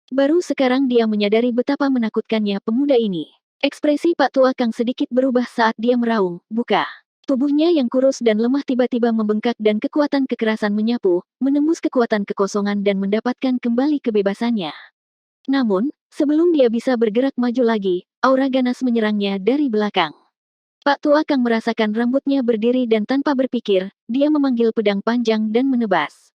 Baru sekarang dia menyadari betapa menakutkannya pemuda ini. Ekspresi Pak Tua Kang sedikit berubah saat dia meraung, buka. Tubuhnya yang kurus dan lemah tiba-tiba membengkak dan kekuatan kekerasan menyapu, menembus kekuatan kekosongan dan mendapatkan kembali kebebasannya. Namun, sebelum dia bisa bergerak maju lagi, aura ganas menyerangnya dari belakang. Pak Tua Kang merasakan rambutnya berdiri dan tanpa berpikir, dia memanggil pedang panjang dan menebas.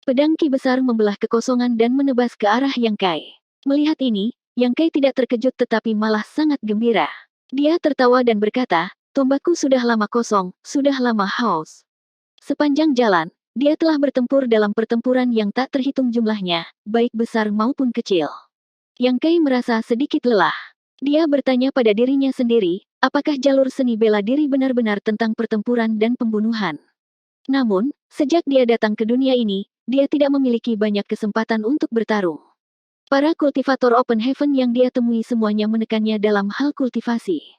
Pedang Ki besar membelah kekosongan dan menebas ke arah Yang Kai. Melihat ini, Yang Kai tidak terkejut tetapi malah sangat gembira. Dia tertawa dan berkata, Tombakku sudah lama kosong, sudah lama haus. Sepanjang jalan, dia telah bertempur dalam pertempuran yang tak terhitung jumlahnya, baik besar maupun kecil. Yang Kai merasa sedikit lelah. Dia bertanya pada dirinya sendiri, apakah jalur seni bela diri benar-benar tentang pertempuran dan pembunuhan. Namun, sejak dia datang ke dunia ini, dia tidak memiliki banyak kesempatan untuk bertarung. Para kultivator Open Heaven yang dia temui semuanya menekannya dalam hal kultivasi.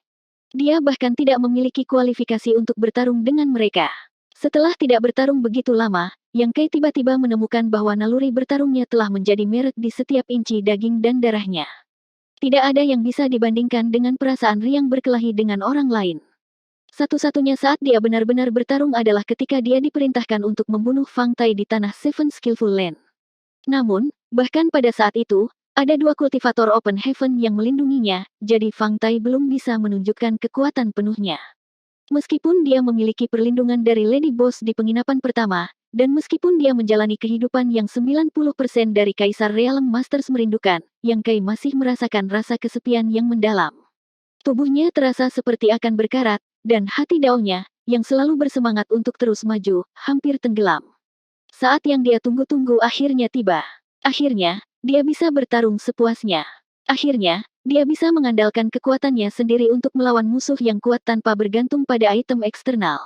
Dia bahkan tidak memiliki kualifikasi untuk bertarung dengan mereka. Setelah tidak bertarung begitu lama, Yang Kai tiba-tiba menemukan bahwa naluri bertarungnya telah menjadi merek di setiap inci daging dan darahnya. Tidak ada yang bisa dibandingkan dengan perasaan riang berkelahi dengan orang lain. Satu-satunya saat dia benar-benar bertarung adalah ketika dia diperintahkan untuk membunuh Fang Tai di tanah Seven Skillful Land. Namun, bahkan pada saat itu, ada dua kultivator Open Heaven yang melindunginya, jadi Fang Tai belum bisa menunjukkan kekuatan penuhnya. Meskipun dia memiliki perlindungan dari Lady Boss di penginapan pertama, dan meskipun dia menjalani kehidupan yang 90% dari Kaisar Realm Masters merindukan, Yang Kai masih merasakan rasa kesepian yang mendalam. Tubuhnya terasa seperti akan berkarat, dan hati Daonya, yang selalu bersemangat untuk terus maju, hampir tenggelam. Saat yang dia tunggu-tunggu akhirnya tiba. Akhirnya, dia bisa bertarung sepuasnya. Akhirnya, dia bisa mengandalkan kekuatannya sendiri untuk melawan musuh yang kuat tanpa bergantung pada item eksternal.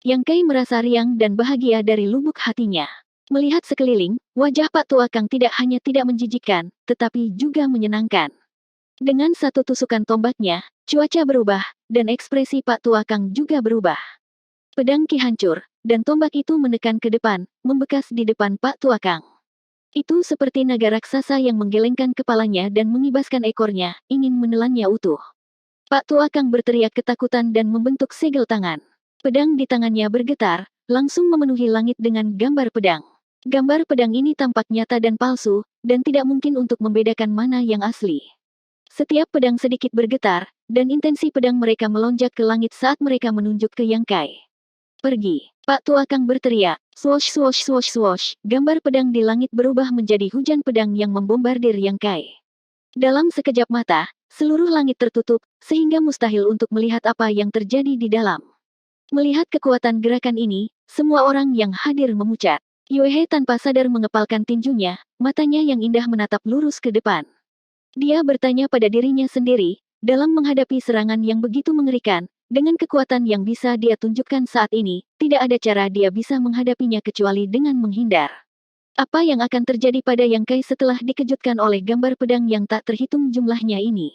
Yang Kai merasa riang dan bahagia dari lubuk hatinya. Melihat sekeliling, wajah Pak Tua Kang tidak hanya tidak menjijikkan, tetapi juga menyenangkan. Dengan satu tusukan tombaknya, cuaca berubah, dan ekspresi Pak Tua Kang juga berubah. Pedang Ki hancur, dan tombak itu menekan ke depan, membekas di depan Pak Tua Kang. Itu seperti naga raksasa yang menggelengkan kepalanya dan mengibaskan ekornya, ingin menelannya utuh. Pak Tua Kang berteriak ketakutan dan membentuk segel tangan. Pedang di tangannya bergetar, langsung memenuhi langit dengan gambar pedang. Gambar pedang ini tampak nyata dan palsu, dan tidak mungkin untuk membedakan mana yang asli. Setiap pedang sedikit bergetar, dan intensi pedang mereka melonjak ke langit saat mereka menunjuk ke Yang Kai. Pergi, Pak Tua Kang berteriak, swosh swosh swosh swosh, gambar pedang di langit berubah menjadi hujan pedang yang membombardir Yang Kai. Dalam sekejap mata, seluruh langit tertutup, sehingga mustahil untuk melihat apa yang terjadi di dalam. Melihat kekuatan gerakan ini, semua orang yang hadir memucat. Yue He tanpa sadar mengepalkan tinjunya, matanya yang indah menatap lurus ke depan. Dia bertanya pada dirinya sendiri, dalam menghadapi serangan yang begitu mengerikan, dengan kekuatan yang bisa dia tunjukkan saat ini, tidak ada cara dia bisa menghadapinya kecuali dengan menghindar. Apa yang akan terjadi pada Yang Kai setelah dikejutkan oleh gambar pedang yang tak terhitung jumlahnya ini?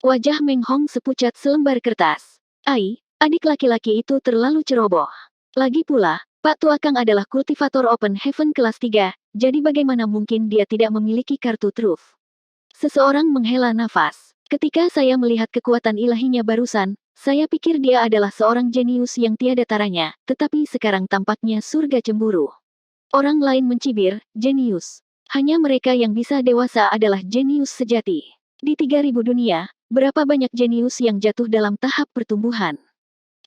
Wajah Meng Hong sepucat selembar kertas. Adik laki-laki itu terlalu ceroboh. Lagi pula, Pak Tua Kang adalah kultivator Open Heaven kelas 3, jadi bagaimana mungkin dia tidak memiliki kartu truf? Seseorang menghela nafas. Ketika saya melihat kekuatan ilahinya barusan, saya pikir dia adalah seorang jenius yang tiada taranya, tetapi sekarang tampaknya surga cemburu. Orang lain mencibir, jenius. Hanya mereka yang bisa dewasa adalah jenius sejati. Di 3000 dunia, berapa banyak jenius yang jatuh dalam tahap pertumbuhan?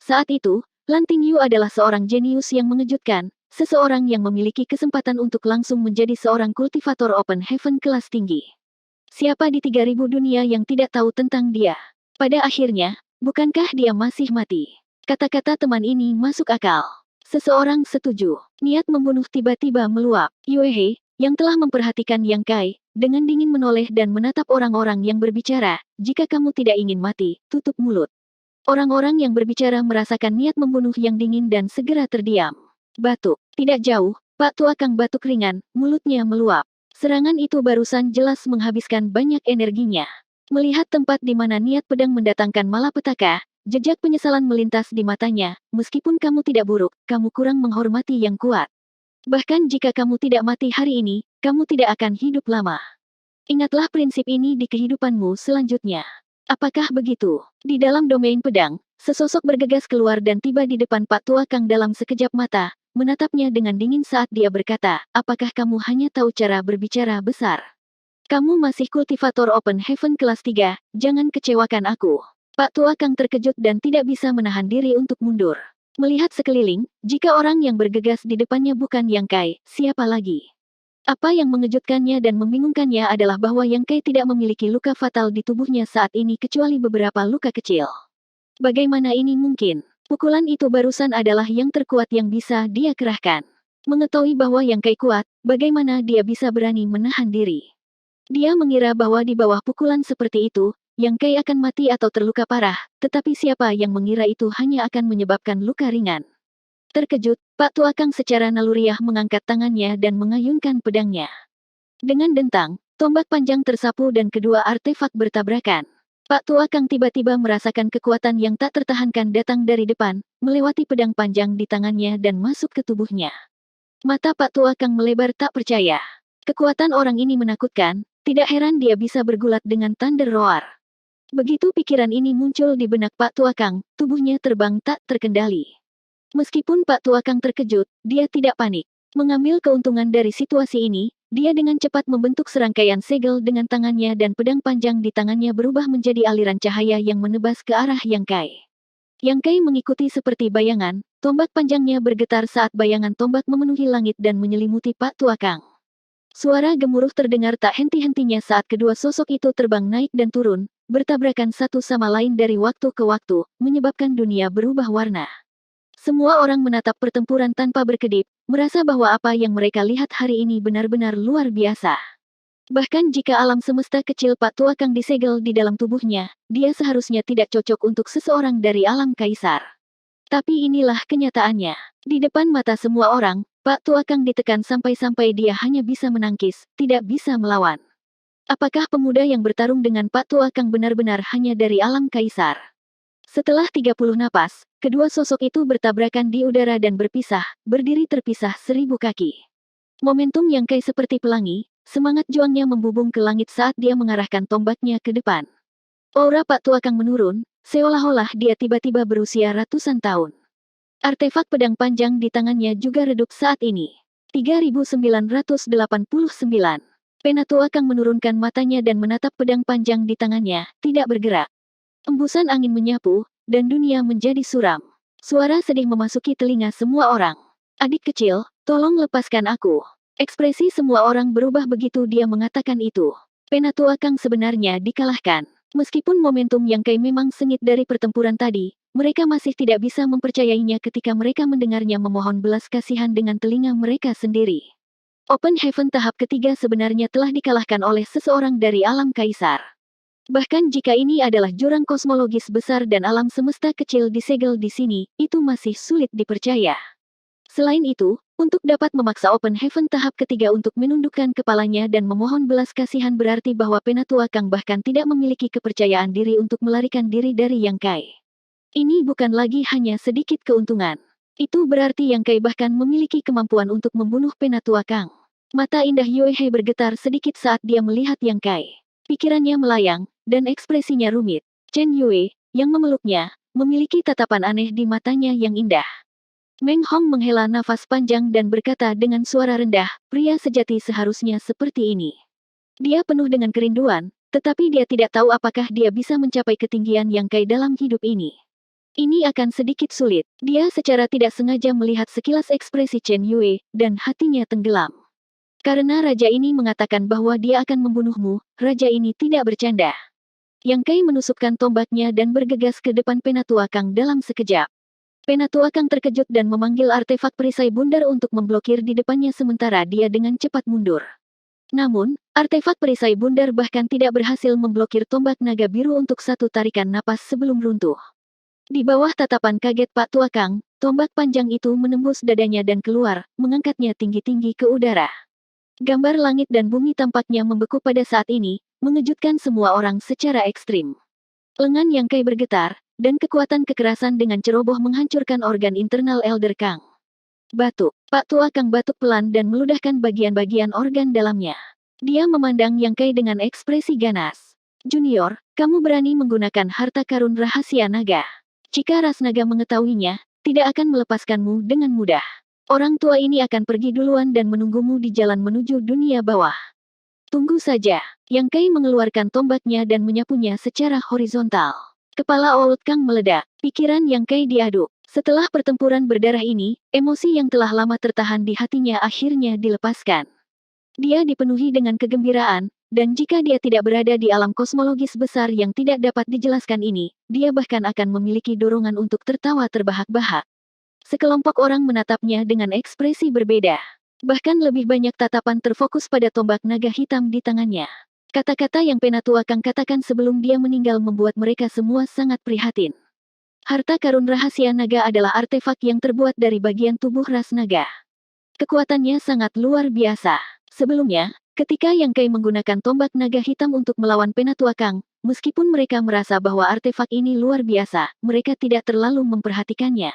Saat itu, Lan Tingyu adalah seorang jenius yang mengejutkan, seseorang yang memiliki kesempatan untuk langsung menjadi seorang kultivator Open Heaven kelas tinggi. Siapa di 3000 dunia yang tidak tahu tentang dia? Pada akhirnya, bukankah dia masih mati? Kata-kata teman ini masuk akal. Seseorang setuju. Niat membunuh tiba-tiba meluap. Yue He, yang telah memperhatikan Yang Kai, dengan dingin menoleh dan menatap orang-orang yang berbicara, jika kamu tidak ingin mati, tutup mulut. Orang-orang yang berbicara merasakan niat membunuh yang dingin dan segera terdiam. Batuk. Tidak jauh, Pak Tua Kang batuk ringan, mulutnya meluap. Serangan itu barusan jelas menghabiskan banyak energinya. Melihat tempat di mana niat pedang mendatangkan malapetaka, jejak penyesalan melintas di matanya, meskipun kamu tidak buruk, kamu kurang menghormati yang kuat. Bahkan jika kamu tidak mati hari ini, kamu tidak akan hidup lama. Ingatlah prinsip ini di kehidupanmu selanjutnya. Apakah begitu? Di dalam domain pedang, sesosok bergegas keluar dan tiba di depan Pak Tua Kang dalam sekejap mata, menatapnya dengan dingin saat dia berkata, apakah kamu hanya tahu cara berbicara besar? Kamu masih kultivator Open Heaven kelas 3, jangan kecewakan aku. Pak Tua Kang terkejut dan tidak bisa menahan diri untuk mundur. Melihat sekeliling, jika orang yang bergegas di depannya bukan Yang Kai, siapa lagi? Apa yang mengejutkannya dan membingungkannya adalah bahwa Yang Kai tidak memiliki luka fatal di tubuhnya saat ini kecuali beberapa luka kecil. Bagaimana ini mungkin? Pukulan itu barusan adalah yang terkuat yang bisa dia kerahkan. Mengetahui bahwa Yang Kai kuat, bagaimana dia bisa berani menahan diri? Dia mengira bahwa di bawah pukulan seperti itu, Yang Kai akan mati atau terluka parah, tetapi siapa yang mengira itu hanya akan menyebabkan luka ringan. Terkejut, Pak Tua Kang secara naluriah mengangkat tangannya dan mengayunkan pedangnya. Dengan dentang, tombak panjang tersapu dan kedua artefak bertabrakan. Pak Tua Kang tiba-tiba merasakan kekuatan yang tak tertahankan datang dari depan, melewati pedang panjang di tangannya dan masuk ke tubuhnya. Mata Pak Tua Kang melebar tak percaya. Kekuatan orang ini menakutkan, tidak heran dia bisa bergulat dengan Thunder Roar. Begitu pikiran ini muncul di benak Pak Tua Kang, tubuhnya terbang tak terkendali. Meskipun Pak Tua Kang terkejut, dia tidak panik. Mengambil keuntungan dari situasi ini, dia dengan cepat membentuk serangkaian segel dengan tangannya dan pedang panjang di tangannya berubah menjadi aliran cahaya yang menebas ke arah Yang Kai. Yang Kai mengikuti seperti bayangan, tombak panjangnya bergetar saat bayangan tombak memenuhi langit dan menyelimuti Pak Tua Kang. Suara gemuruh terdengar tak henti-hentinya saat kedua sosok itu terbang naik dan turun, bertabrakan satu sama lain dari waktu ke waktu, menyebabkan dunia berubah warna. Semua orang menatap pertempuran tanpa berkedip, merasa bahwa apa yang mereka lihat hari ini benar-benar luar biasa. Bahkan jika alam semesta kecil Pak Tua Kang disegel di dalam tubuhnya, dia seharusnya tidak cocok untuk seseorang dari alam kaisar. Tapi inilah kenyataannya. Di depan mata semua orang, Pak Tua Kang ditekan sampai-sampai dia hanya bisa menangkis, tidak bisa melawan. Apakah pemuda yang bertarung dengan Pak Tua Kang benar-benar hanya dari alam kaisar? Setelah 30 napas, kedua sosok itu bertabrakan di udara dan berpisah, berdiri terpisah 1000 kaki. Momentum Yang Kai seperti pelangi, semangat juangnya membubung ke langit saat dia mengarahkan tombaknya ke depan. Aura Pak Tua Kang menurun, seolah-olah dia tiba-tiba berusia ratusan tahun. Artefak pedang panjang di tangannya juga redup saat ini. 3989. Penatua Kang menurunkan matanya dan menatap pedang panjang di tangannya, tidak bergerak. Embusan angin menyapu, dan dunia menjadi suram. Suara sedih memasuki telinga semua orang. Adik kecil, tolong lepaskan aku. Ekspresi semua orang berubah begitu dia mengatakan itu. Penatua Kang sebenarnya dikalahkan. Meskipun momentum Yang Kai memang sengit dari pertempuran tadi, mereka masih tidak bisa mempercayainya ketika mereka mendengarnya memohon belas kasihan dengan telinga mereka sendiri. Open Heaven tahap ketiga sebenarnya telah dikalahkan oleh seseorang dari alam kaisar. Bahkan jika ini adalah jurang kosmologis besar dan alam semesta kecil disegel di sini, itu masih sulit dipercaya. Selain itu, untuk dapat memaksa Open Heaven tahap ketiga untuk menundukkan kepalanya dan memohon belas kasihan berarti bahwa Penatua Kang bahkan tidak memiliki kepercayaan diri untuk melarikan diri dari Yang Kai. Ini bukan lagi hanya sedikit keuntungan. Itu berarti Yang Kai bahkan memiliki kemampuan untuk membunuh Penatua Kang. Mata indah Yue He bergetar sedikit saat dia melihat Yang Kai. Pikirannya melayang, dan ekspresinya rumit. Chen Yue, yang memeluknya, memiliki tatapan aneh di matanya yang indah. Meng Hong menghela nafas panjang dan berkata dengan suara rendah, pria sejati seharusnya seperti ini. Dia penuh dengan kerinduan, tetapi dia tidak tahu apakah dia bisa mencapai ketinggian Yang Kai dalam hidup ini. Ini akan sedikit sulit. Dia secara tidak sengaja melihat sekilas ekspresi Chen Yue, dan hatinya tenggelam. Karena raja ini mengatakan bahwa dia akan membunuhmu, raja ini tidak bercanda. Yang Kai menusukkan tombaknya dan bergegas ke depan Penatua Kang dalam sekejap. Penatua Kang terkejut dan memanggil artefak perisai bundar untuk memblokir di depannya sementara dia dengan cepat mundur. Namun, artefak perisai bundar bahkan tidak berhasil memblokir tombak naga biru untuk satu tarikan napas sebelum runtuh. Di bawah tatapan kaget Pak Tua Kang, tombak panjang itu menembus dadanya dan keluar, mengangkatnya tinggi-tinggi ke udara. Gambar langit dan bumi tampaknya membeku pada saat ini, mengejutkan semua orang secara ekstrim. Lengan Yang Kai bergetar, dan kekuatan kekerasan dengan ceroboh menghancurkan organ internal Elder Kang. Batuk. Pak Tua Kang batuk pelan dan meludahkan bagian-bagian organ dalamnya. Dia memandang Yang Kai dengan ekspresi ganas. Junior, kamu berani menggunakan harta karun rahasia naga. Jika ras naga mengetahuinya, tidak akan melepaskanmu dengan mudah. Orang tua ini akan pergi duluan dan menunggumu di jalan menuju dunia bawah. Tunggu saja. Yang Kai mengeluarkan tombaknya dan menyapunya secara horizontal. Kepala Old Kang meledak. Pikiran Yang Kai diaduk. Setelah pertempuran berdarah ini, emosi yang telah lama tertahan di hatinya akhirnya dilepaskan. Dia dipenuhi dengan kegembiraan, Dan jika dia tidak berada di alam kosmologis besar yang tidak dapat dijelaskan ini, dia bahkan akan memiliki dorongan untuk tertawa terbahak-bahak. Sekelompok orang menatapnya dengan ekspresi berbeda. Bahkan lebih banyak tatapan terfokus pada tombak naga hitam di tangannya. Kata-kata yang Penatua Kang katakan sebelum dia meninggal membuat mereka semua sangat prihatin. Harta karun rahasia naga adalah artefak yang terbuat dari bagian tubuh ras naga. Kekuatannya sangat luar biasa. Sebelumnya, ketika Yang Kai menggunakan tombak naga hitam untuk melawan Penatua Kang, meskipun mereka merasa bahwa artefak ini luar biasa, mereka tidak terlalu memperhatikannya.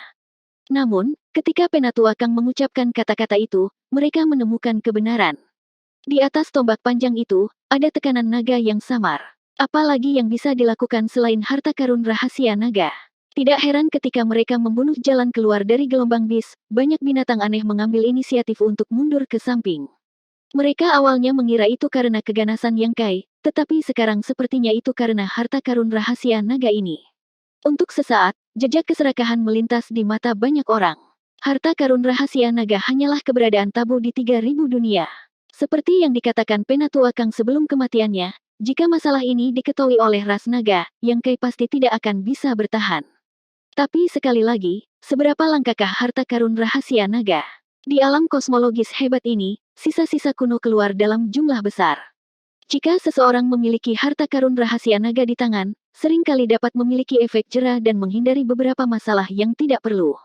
Namun, ketika Penatua Kang mengucapkan kata-kata itu, mereka menemukan kebenaran. Di atas tombak panjang itu, ada tekanan naga yang samar. Apalagi yang bisa dilakukan selain harta karun rahasia naga. Tidak heran ketika mereka membunuh jalan keluar dari gelombang bis, banyak binatang aneh mengambil inisiatif untuk mundur ke samping. Mereka awalnya mengira itu karena keganasan Yang Kai, tetapi sekarang sepertinya itu karena harta karun rahasia naga ini. Untuk sesaat, jejak keserakahan melintas di mata banyak orang. Harta karun rahasia naga hanyalah keberadaan tabu di 3000 dunia. Seperti yang dikatakan Penatua Kang sebelum kematiannya, jika masalah ini diketahui oleh ras naga, Yang Kai pasti tidak akan bisa bertahan. Tapi sekali lagi, seberapa langkahkah harta karun rahasia naga? Di alam kosmologis hebat ini, sisa-sisa kuno keluar dalam jumlah besar. Jika seseorang memiliki harta karun rahasia naga di tangan, seringkali dapat memiliki efek jera dan menghindari beberapa masalah yang tidak perlu.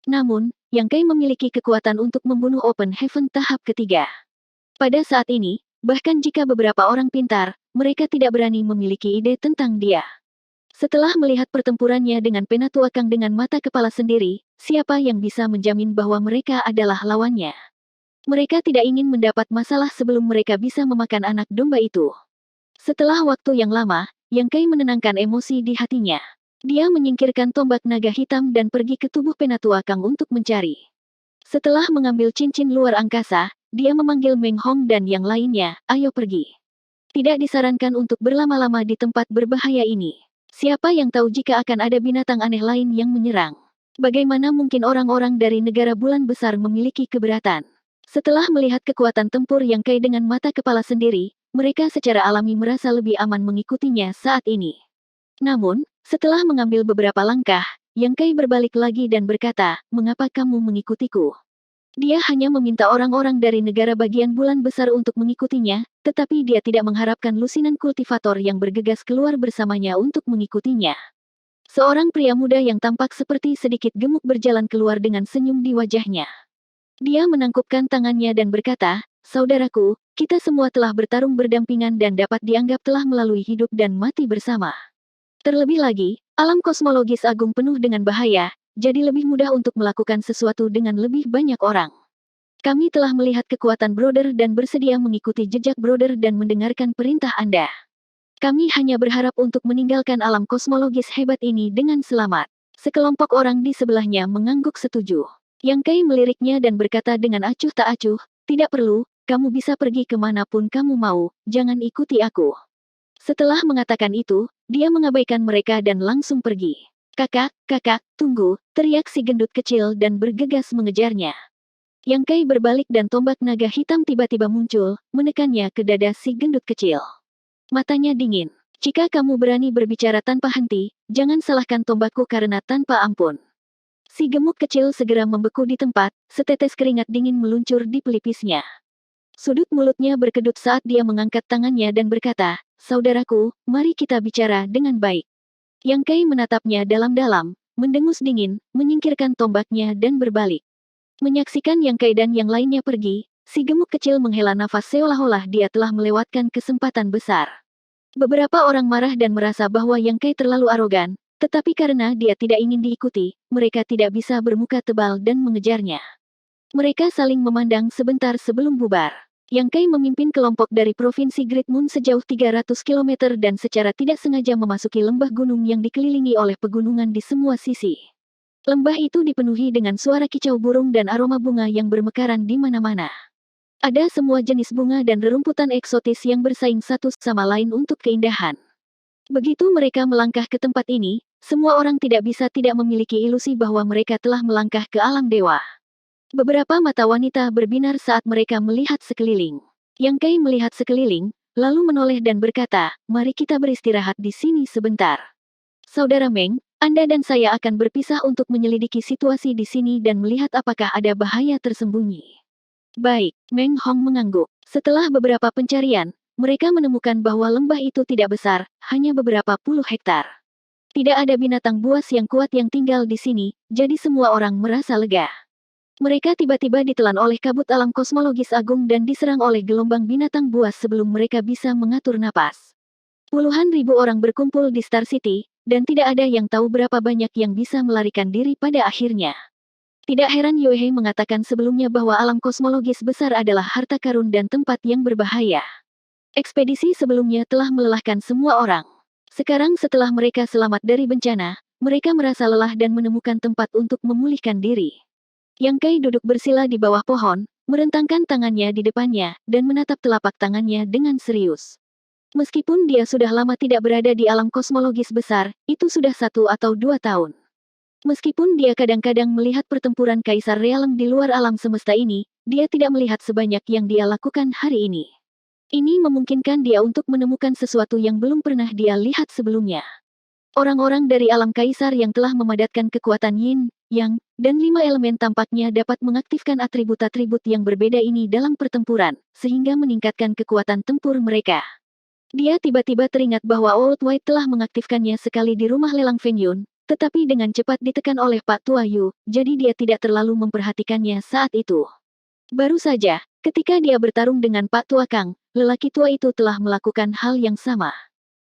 Namun, Yang Kai memiliki kekuatan untuk membunuh Open Heaven tahap ketiga. Pada saat ini, bahkan jika beberapa orang pintar, mereka tidak berani memiliki ide tentang dia. Setelah melihat pertempurannya dengan Penatua Kang dengan mata kepala sendiri, siapa yang bisa menjamin bahwa mereka adalah lawannya? Mereka tidak ingin mendapat masalah sebelum mereka bisa memakan anak domba itu. Setelah waktu yang lama, Yang Kai menenangkan emosi di hatinya. Dia menyingkirkan tombak naga hitam dan pergi ke tubuh Penatua Kang untuk mencari. Setelah mengambil cincin luar angkasa, dia memanggil Meng Hong dan yang lainnya, ayo pergi. Tidak disarankan untuk berlama-lama di tempat berbahaya ini. Siapa yang tahu jika akan ada binatang aneh lain yang menyerang? Bagaimana mungkin orang-orang dari negara bulan besar memiliki keberatan? Setelah melihat kekuatan tempur Yang Kai dengan mata kepala sendiri, mereka secara alami merasa lebih aman mengikutinya saat ini. Namun, setelah mengambil beberapa langkah, Yang Kai berbalik lagi dan berkata, "Mengapa kamu mengikutiku?" Dia hanya meminta orang-orang dari negara bagian bulan besar untuk mengikutinya, tetapi dia tidak mengharapkan lusinan kultivator yang bergegas keluar bersamanya untuk mengikutinya. Seorang pria muda yang tampak seperti sedikit gemuk berjalan keluar dengan senyum di wajahnya. Dia menangkupkan tangannya dan berkata, "Saudaraku, kita semua telah bertarung berdampingan dan dapat dianggap telah melalui hidup dan mati bersama. Terlebih lagi, alam kosmologis agung penuh dengan bahaya, jadi lebih mudah untuk melakukan sesuatu dengan lebih banyak orang. Kami telah melihat kekuatan Brother dan bersedia mengikuti jejak Brother dan mendengarkan perintah Anda. Kami hanya berharap untuk meninggalkan alam kosmologis hebat ini dengan selamat." Sekelompok orang di sebelahnya mengangguk setuju. Yang Kai meliriknya dan berkata dengan acuh tak acuh, "Tidak perlu, kamu bisa pergi kemanapun kamu mau, jangan ikuti aku." Setelah mengatakan itu, dia mengabaikan mereka dan langsung pergi. "Kakak, kakak, tunggu," teriak si gendut kecil dan bergegas mengejarnya. Yang Kai berbalik dan tombak naga hitam tiba-tiba muncul, menekannya ke dada si gendut kecil. Matanya dingin. "Jika kamu berani berbicara tanpa henti, jangan salahkan tombakku karena tanpa ampun." Si gemuk kecil segera membeku di tempat, setetes keringat dingin meluncur di pelipisnya. Sudut mulutnya berkedut saat dia mengangkat tangannya dan berkata, "Saudaraku, mari kita bicara dengan baik." Yang Kai menatapnya dalam-dalam, mendengus dingin, menyingkirkan tombaknya dan berbalik. Menyaksikan Yang Kai dan yang lainnya pergi, si gemuk kecil menghela nafas seolah-olah dia telah melewatkan kesempatan besar. Beberapa orang marah dan merasa bahwa Yang Kai terlalu arogan, tetapi karena dia tidak ingin diikuti, mereka tidak bisa bermuka tebal dan mengejarnya. Mereka saling memandang sebentar sebelum bubar. Yang Kai memimpin kelompok dari Provinsi Great Moon sejauh 300 km dan secara tidak sengaja memasuki lembah gunung yang dikelilingi oleh pegunungan di semua sisi. Lembah itu dipenuhi dengan suara kicau burung dan aroma bunga yang bermekaran di mana-mana. Ada semua jenis bunga dan rerumputan eksotis yang bersaing satu sama lain untuk keindahan. Begitu mereka melangkah ke tempat ini, semua orang tidak bisa tidak memiliki ilusi bahwa mereka telah melangkah ke alam dewa. Beberapa mata wanita berbinar saat mereka melihat sekeliling. Yang Kai melihat sekeliling, lalu menoleh dan berkata, "Mari kita beristirahat di sini sebentar. Saudara Meng, Anda dan saya akan berpisah untuk menyelidiki situasi di sini dan melihat apakah ada bahaya tersembunyi." Baik, Meng Hong mengangguk. Setelah beberapa pencarian, mereka menemukan bahwa lembah itu tidak besar, hanya beberapa puluh hektar. Tidak ada binatang buas yang kuat yang tinggal di sini, jadi semua orang merasa lega. Mereka tiba-tiba ditelan oleh kabut alam kosmologis agung dan diserang oleh gelombang binatang buas sebelum mereka bisa mengatur napas. Puluhan ribu orang berkumpul di Star City, dan tidak ada yang tahu berapa banyak yang bisa melarikan diri pada akhirnya. Tidak heran Yue Hei mengatakan sebelumnya bahwa alam kosmologis besar adalah harta karun dan tempat yang berbahaya. Ekspedisi sebelumnya telah melelahkan semua orang. Sekarang setelah mereka selamat dari bencana, mereka merasa lelah dan menemukan tempat untuk memulihkan diri. Yang Kai duduk bersila di bawah pohon, merentangkan tangannya di depannya, dan menatap telapak tangannya dengan serius. Meskipun dia sudah lama tidak berada di alam kosmologis besar, itu sudah 1 atau 2 tahun. Meskipun dia kadang-kadang melihat pertempuran Kaisar Realem di luar alam semesta ini, dia tidak melihat sebanyak yang dia lakukan hari ini. Ini memungkinkan dia untuk menemukan sesuatu yang belum pernah dia lihat sebelumnya. Orang-orang dari alam Kaisar yang telah memadatkan kekuatan Yin, Yang, dan 5 elemen tampaknya dapat mengaktifkan atribut-atribut yang berbeda ini dalam pertempuran, sehingga meningkatkan kekuatan tempur mereka. Dia tiba-tiba teringat bahwa Old White telah mengaktifkannya sekali di rumah lelang Feng Yun, tetapi dengan cepat ditekan oleh Pak Tua Yu, jadi dia tidak terlalu memperhatikannya saat itu. Baru saja, ketika dia bertarung dengan Pak Tua Kang, lelaki tua itu telah melakukan hal yang sama.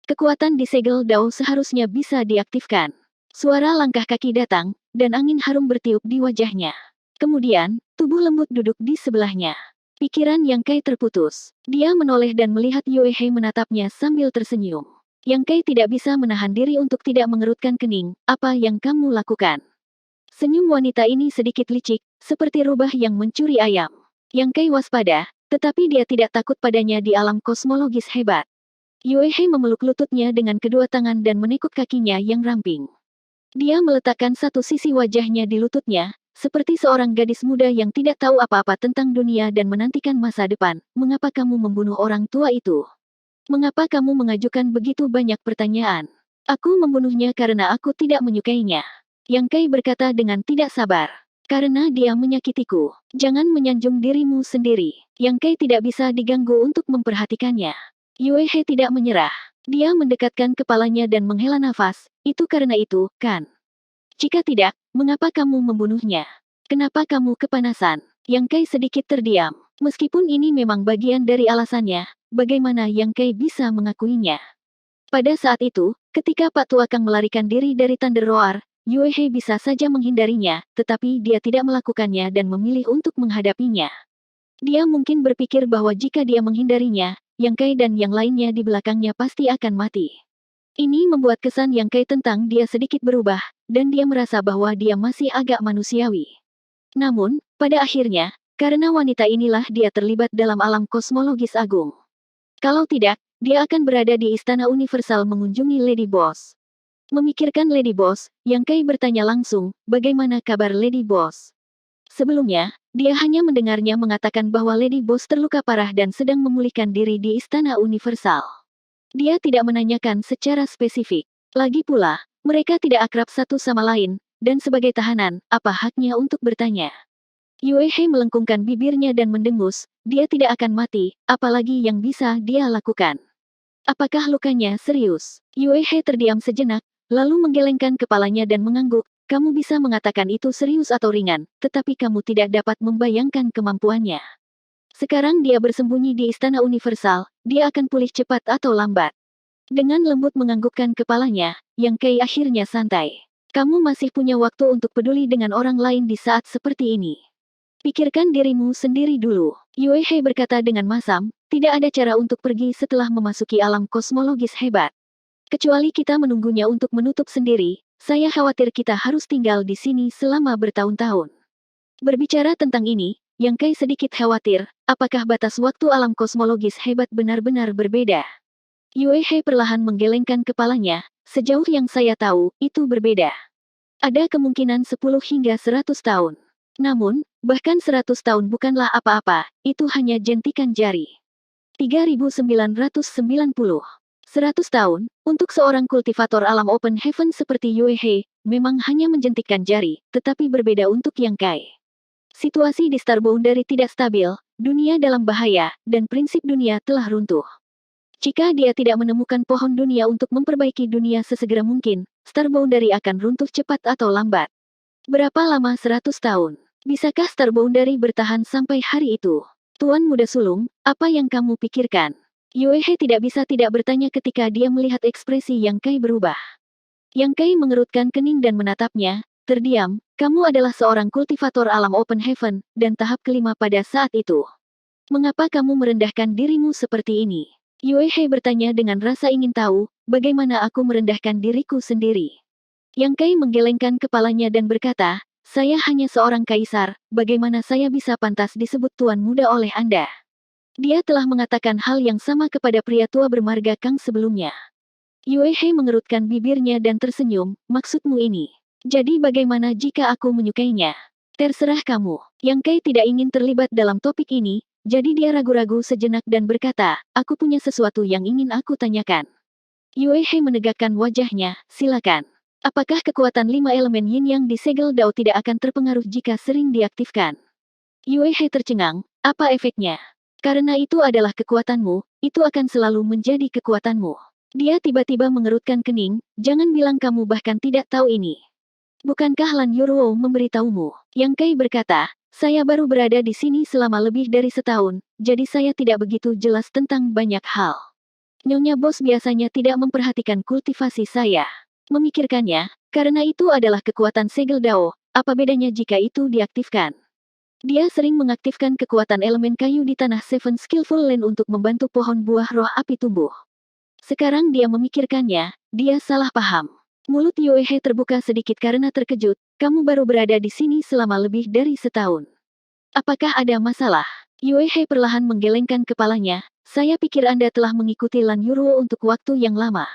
Kekuatan di segel Dao seharusnya bisa diaktifkan. Suara langkah kaki datang, dan angin harum bertiup di wajahnya. Kemudian, tubuh lembut duduk di sebelahnya. Pikiran Yang Kai terputus. Dia menoleh dan melihat Yue Hei menatapnya sambil tersenyum. Yang Kai tidak bisa menahan diri untuk tidak mengerutkan kening. Apa yang kamu lakukan? Senyum wanita ini sedikit licik, seperti rubah yang mencuri ayam. Yang Kai waspada, tetapi dia tidak takut padanya di alam kosmologis hebat. Yue Hei memeluk lututnya dengan kedua tangan dan menekuk kakinya yang ramping. Dia meletakkan satu sisi wajahnya di lututnya, seperti seorang gadis muda yang tidak tahu apa-apa tentang dunia dan menantikan masa depan. Mengapa kamu membunuh orang tua itu? Mengapa kamu mengajukan begitu banyak pertanyaan? Aku membunuhnya karena aku tidak menyukainya. Yang Kai berkata dengan tidak sabar. Karena dia menyakitiku. Jangan menyanjung dirimu sendiri. Yang Kai tidak bisa diganggu untuk memperhatikannya. Yue Hei tidak menyerah. Dia mendekatkan kepalanya dan menghela nafas. Itu karena itu, kan? Jika tidak, mengapa kamu membunuhnya? Kenapa kamu kepanasan? Yang Kai sedikit terdiam. Meskipun ini memang bagian dari alasannya, bagaimana Yang Kai bisa mengakuinya? Pada saat itu, ketika Pak Tua Kang melarikan diri dari Thunder Roar, Yue Hei bisa saja menghindarinya, tetapi dia tidak melakukannya dan memilih untuk menghadapinya. Dia mungkin berpikir bahwa jika dia menghindarinya, Yang Kai dan yang lainnya di belakangnya pasti akan mati. Ini membuat kesan Yang Kai tentang dia sedikit berubah, dan dia merasa bahwa dia masih agak manusiawi. Namun, pada akhirnya, karena wanita inilah dia terlibat dalam alam kosmologis agung. Kalau tidak, dia akan berada di Istana Universal mengunjungi Lady Boss. Memikirkan Lady Boss, Yang Kai bertanya langsung, bagaimana kabar Lady Boss? Sebelumnya, dia hanya mendengarnya mengatakan bahwa Lady Boss terluka parah dan sedang memulihkan diri di Istana Universal. Dia tidak menanyakan secara spesifik. Lagi pula, mereka tidak akrab satu sama lain, dan sebagai tahanan, apa haknya untuk bertanya? Yue Hei melengkungkan bibirnya dan mendengus, dia tidak akan mati, apalagi yang bisa dia lakukan. Apakah lukanya serius? Yue Hei terdiam sejenak, lalu menggelengkan kepalanya dan mengangguk. Kamu bisa mengatakan itu serius atau ringan, tetapi kamu tidak dapat membayangkan kemampuannya. Sekarang dia bersembunyi di Istana Universal, dia akan pulih cepat atau lambat. Dengan lembut menganggukkan kepalanya, Yang Kai akhirnya santai. Kamu masih punya waktu untuk peduli dengan orang lain di saat seperti ini. Pikirkan dirimu sendiri dulu. Yue Hei berkata dengan masam, tidak ada cara untuk pergi setelah memasuki alam kosmologis hebat. Kecuali kita menunggunya untuk menutup sendiri, saya khawatir kita harus tinggal di sini selama bertahun-tahun. Berbicara tentang ini, Yang Kai sedikit khawatir, apakah batas waktu alam kosmologis hebat benar-benar berbeda? Yue Hei perlahan menggelengkan kepalanya, sejauh yang saya tahu, itu berbeda. Ada kemungkinan 10 hingga 100 tahun. Namun, bahkan 100 tahun bukanlah apa-apa, itu hanya jentikan jari. 3990. 100 tahun, untuk seorang kultivator alam open heaven seperti Yue He, memang hanya menjentikkan jari, tetapi berbeda untuk Yang Kai. Situasi di Star Boundary tidak stabil, dunia dalam bahaya, dan prinsip dunia telah runtuh. Jika dia tidak menemukan pohon dunia untuk memperbaiki dunia sesegera mungkin, Star Boundary akan runtuh cepat atau lambat. Berapa lama 100 tahun? Bisakah Star Boundary bertahan sampai hari itu? Tuan Muda Sulung, apa yang kamu pikirkan? Yue He tidak bisa tidak bertanya ketika dia melihat ekspresi Yang Kai berubah. Yang Kai mengerutkan kening dan menatapnya, terdiam, kamu adalah seorang kultivator alam open heaven, dan tahap kelima pada saat itu. Mengapa kamu merendahkan dirimu seperti ini? Yue He bertanya dengan rasa ingin tahu, bagaimana aku merendahkan diriku sendiri. Yang Kai menggelengkan kepalanya dan berkata, saya hanya seorang kaisar, bagaimana saya bisa pantas disebut tuan muda oleh Anda? Dia telah mengatakan hal yang sama kepada pria tua bermarga Kang sebelumnya. Yue He mengerutkan bibirnya dan tersenyum, maksudmu ini. Jadi bagaimana jika aku menyukainya? Terserah kamu. Yang Kai tidak ingin terlibat dalam topik ini, jadi dia ragu-ragu sejenak dan berkata, aku punya sesuatu yang ingin aku tanyakan. Yue He menegakkan wajahnya, silakan. Apakah kekuatan 5 elemen yin yang di segel Dao tidak akan terpengaruh jika sering diaktifkan? Yue He tercengang, apa efeknya? Karena itu adalah kekuatanmu, itu akan selalu menjadi kekuatanmu. Dia tiba-tiba mengerutkan kening, jangan bilang kamu bahkan tidak tahu ini. Bukankah Lan Yuruo memberitahumu? Yang Kai berkata, saya baru berada di sini selama lebih dari setahun, jadi saya tidak begitu jelas tentang banyak hal. Nyonya Bos biasanya tidak memperhatikan kultivasi saya. Memikirkannya, karena itu adalah kekuatan segel Dao, apa bedanya jika itu diaktifkan? Dia sering mengaktifkan kekuatan elemen kayu di tanah Seven Skillful Land untuk membantu pohon buah roh api tumbuh. Sekarang dia memikirkannya, dia salah paham. Mulut Yue He terbuka sedikit karena terkejut, kamu baru berada di sini selama lebih dari setahun. Apakah ada masalah? Yue He perlahan menggelengkan kepalanya, saya pikir Anda telah mengikuti Lan Yuruo untuk waktu yang lama.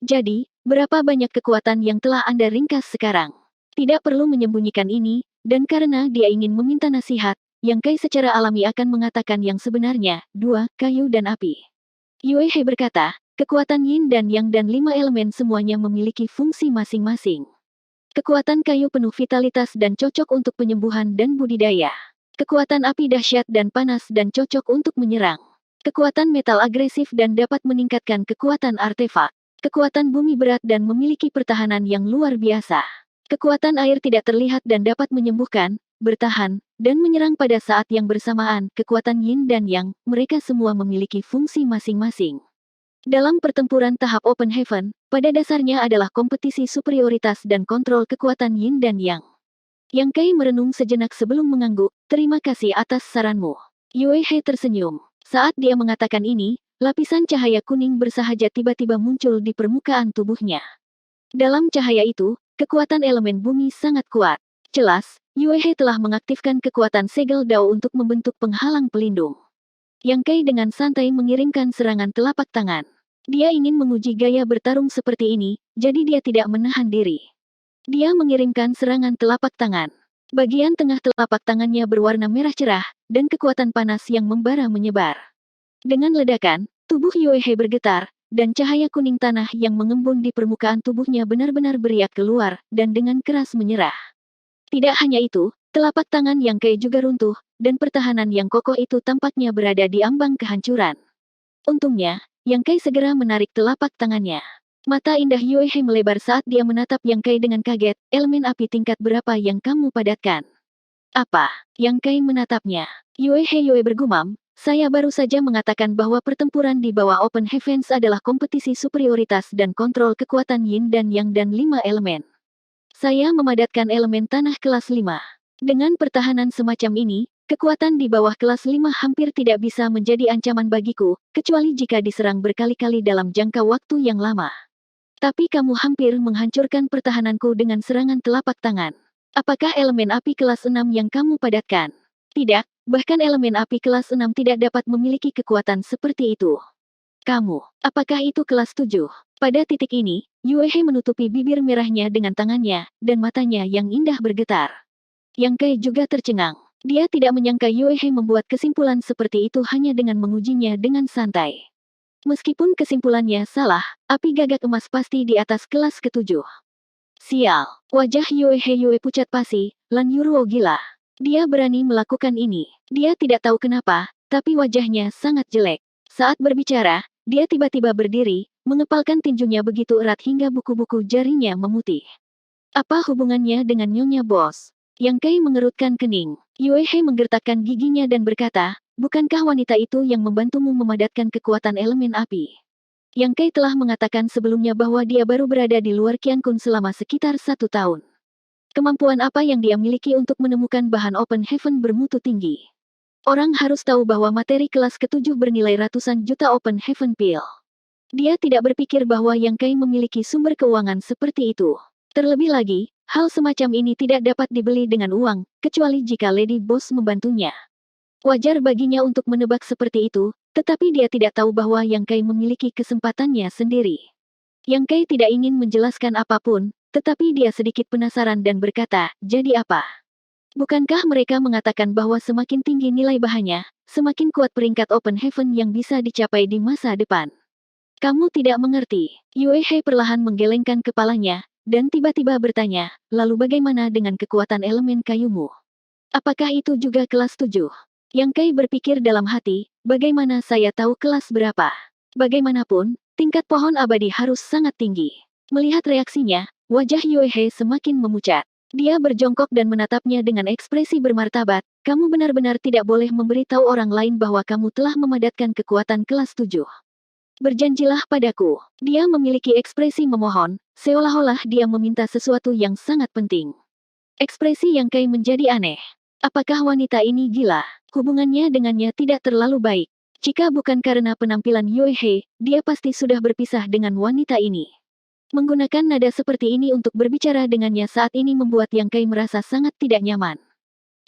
Jadi, berapa banyak kekuatan yang telah Anda ringkas sekarang? Tidak perlu menyembunyikan ini, dan karena dia ingin meminta nasihat, Yang Kai secara alami akan mengatakan yang sebenarnya, 2, kayu dan api. Yue He berkata, kekuatan yin dan yang dan 5 elemen semuanya memiliki fungsi masing-masing. Kekuatan kayu penuh vitalitas dan cocok untuk penyembuhan dan budidaya. Kekuatan api dahsyat dan panas dan cocok untuk menyerang. Kekuatan metal agresif dan dapat meningkatkan kekuatan artefak. Kekuatan bumi berat dan memiliki pertahanan yang luar biasa. Kekuatan air tidak terlihat dan dapat menyembuhkan, bertahan, dan menyerang pada saat yang bersamaan. Kekuatan yin dan yang, mereka semua memiliki fungsi masing-masing. Dalam pertempuran tahap Open Heaven, pada dasarnya adalah kompetisi superioritas dan kontrol kekuatan yin dan yang. Yang Kai merenung sejenak sebelum mengangguk, terima kasih atas saranmu. Yue He tersenyum. Saat dia mengatakan ini, lapisan cahaya kuning bersahaja tiba-tiba muncul di permukaan tubuhnya. Dalam cahaya itu, kekuatan elemen bumi sangat kuat. Jelas, Yue He telah mengaktifkan kekuatan segel Dao untuk membentuk penghalang pelindung. Yang Kai dengan santai mengirimkan serangan telapak tangan. Dia ingin menguji gaya bertarung seperti ini, jadi dia tidak menahan diri. Dia mengirimkan serangan telapak tangan. Bagian tengah telapak tangannya berwarna merah cerah, dan kekuatan panas yang membara menyebar. Dengan ledakan, tubuh Yue He bergetar, dan cahaya kuning tanah yang mengembun di permukaan tubuhnya benar-benar beriak keluar, dan dengan keras menyerah. Tidak hanya itu, telapak tangan Yang Kai juga runtuh, dan pertahanan yang kokoh itu tampaknya berada di ambang kehancuran. Untungnya, Yang Kai segera menarik telapak tangannya. Mata indah Yue He melebar saat dia menatap Yang Kai dengan kaget, elemen api tingkat berapa yang kamu padatkan? Apa? Yang Kai menatapnya. Yue bergumam, saya baru saja mengatakan bahwa pertempuran di bawah Open Heavens adalah kompetisi superioritas dan kontrol kekuatan yin dan yang dan 5 elemen. Saya memadatkan elemen tanah kelas 5. Dengan pertahanan semacam ini, kekuatan di bawah kelas 5 hampir tidak bisa menjadi ancaman bagiku, kecuali jika diserang berkali-kali dalam jangka waktu yang lama. Tapi kamu hampir menghancurkan pertahananku dengan serangan telapak tangan. Apakah elemen api kelas 6 yang kamu padatkan? Tidak, bahkan elemen api kelas 6 tidak dapat memiliki kekuatan seperti itu. Kamu, apakah itu kelas 7? Pada titik ini, Yue He menutupi bibir merahnya dengan tangannya, dan matanya yang indah bergetar. Yang Kai juga tercengang. Dia tidak menyangka Yue He membuat kesimpulan seperti itu hanya dengan mengujinya dengan santai. Meskipun kesimpulannya salah, api gagak emas pasti di atas kelas ketujuh. Sial, wajah Yue pucat pasi, Lan Yuruo gila. Dia berani melakukan ini. Dia tidak tahu kenapa, tapi wajahnya sangat jelek. Saat berbicara, dia tiba-tiba berdiri, mengepalkan tinjunya begitu erat hingga buku-buku jarinya memutih. Apa hubungannya dengan Nyonya Bos? Yang Kai mengerutkan kening. Yue He menggertakkan giginya dan berkata, bukankah wanita itu yang membantumu memadatkan kekuatan elemen api? Yang Kai telah mengatakan sebelumnya bahwa dia baru berada di luar Qiankun selama sekitar 1 tahun. Kemampuan apa yang dia miliki untuk menemukan bahan Open Heaven bermutu tinggi? Orang harus tahu bahwa materi kelas ketujuh bernilai ratusan juta Open Heaven Pill. Dia tidak berpikir bahwa Yang Kai memiliki sumber keuangan seperti itu. Terlebih lagi, hal semacam ini tidak dapat dibeli dengan uang, kecuali jika Lady Boss membantunya. Wajar baginya untuk menebak seperti itu, tetapi dia tidak tahu bahwa Yang Kai memiliki kesempatannya sendiri. Yang Kai tidak ingin menjelaskan apapun, tetapi dia sedikit penasaran dan berkata, jadi apa? Bukankah mereka mengatakan bahwa semakin tinggi nilai bahannya, semakin kuat peringkat Open Heaven yang bisa dicapai di masa depan? Kamu tidak mengerti. Yue He perlahan menggelengkan kepalanya, dan tiba-tiba bertanya, lalu bagaimana dengan kekuatan elemen kayumu? Apakah itu juga kelas 7? Yang Kai berpikir dalam hati, bagaimana saya tahu kelas berapa? Bagaimanapun, tingkat pohon abadi harus sangat tinggi. Melihat reaksinya, wajah Yue He semakin memucat. Dia berjongkok dan menatapnya dengan ekspresi bermartabat, kamu benar-benar tidak boleh memberitahu orang lain bahwa kamu telah memadatkan kekuatan kelas 7. Berjanjilah padaku. Dia memiliki ekspresi memohon, seolah-olah dia meminta sesuatu yang sangat penting. Ekspresi Yang Kai menjadi aneh. Apakah wanita ini gila? Hubungannya dengannya tidak terlalu baik. Jika bukan karena penampilan Yue He, dia pasti sudah berpisah dengan wanita ini. Menggunakan nada seperti ini untuk berbicara dengannya saat ini membuat Yang Kai merasa sangat tidak nyaman.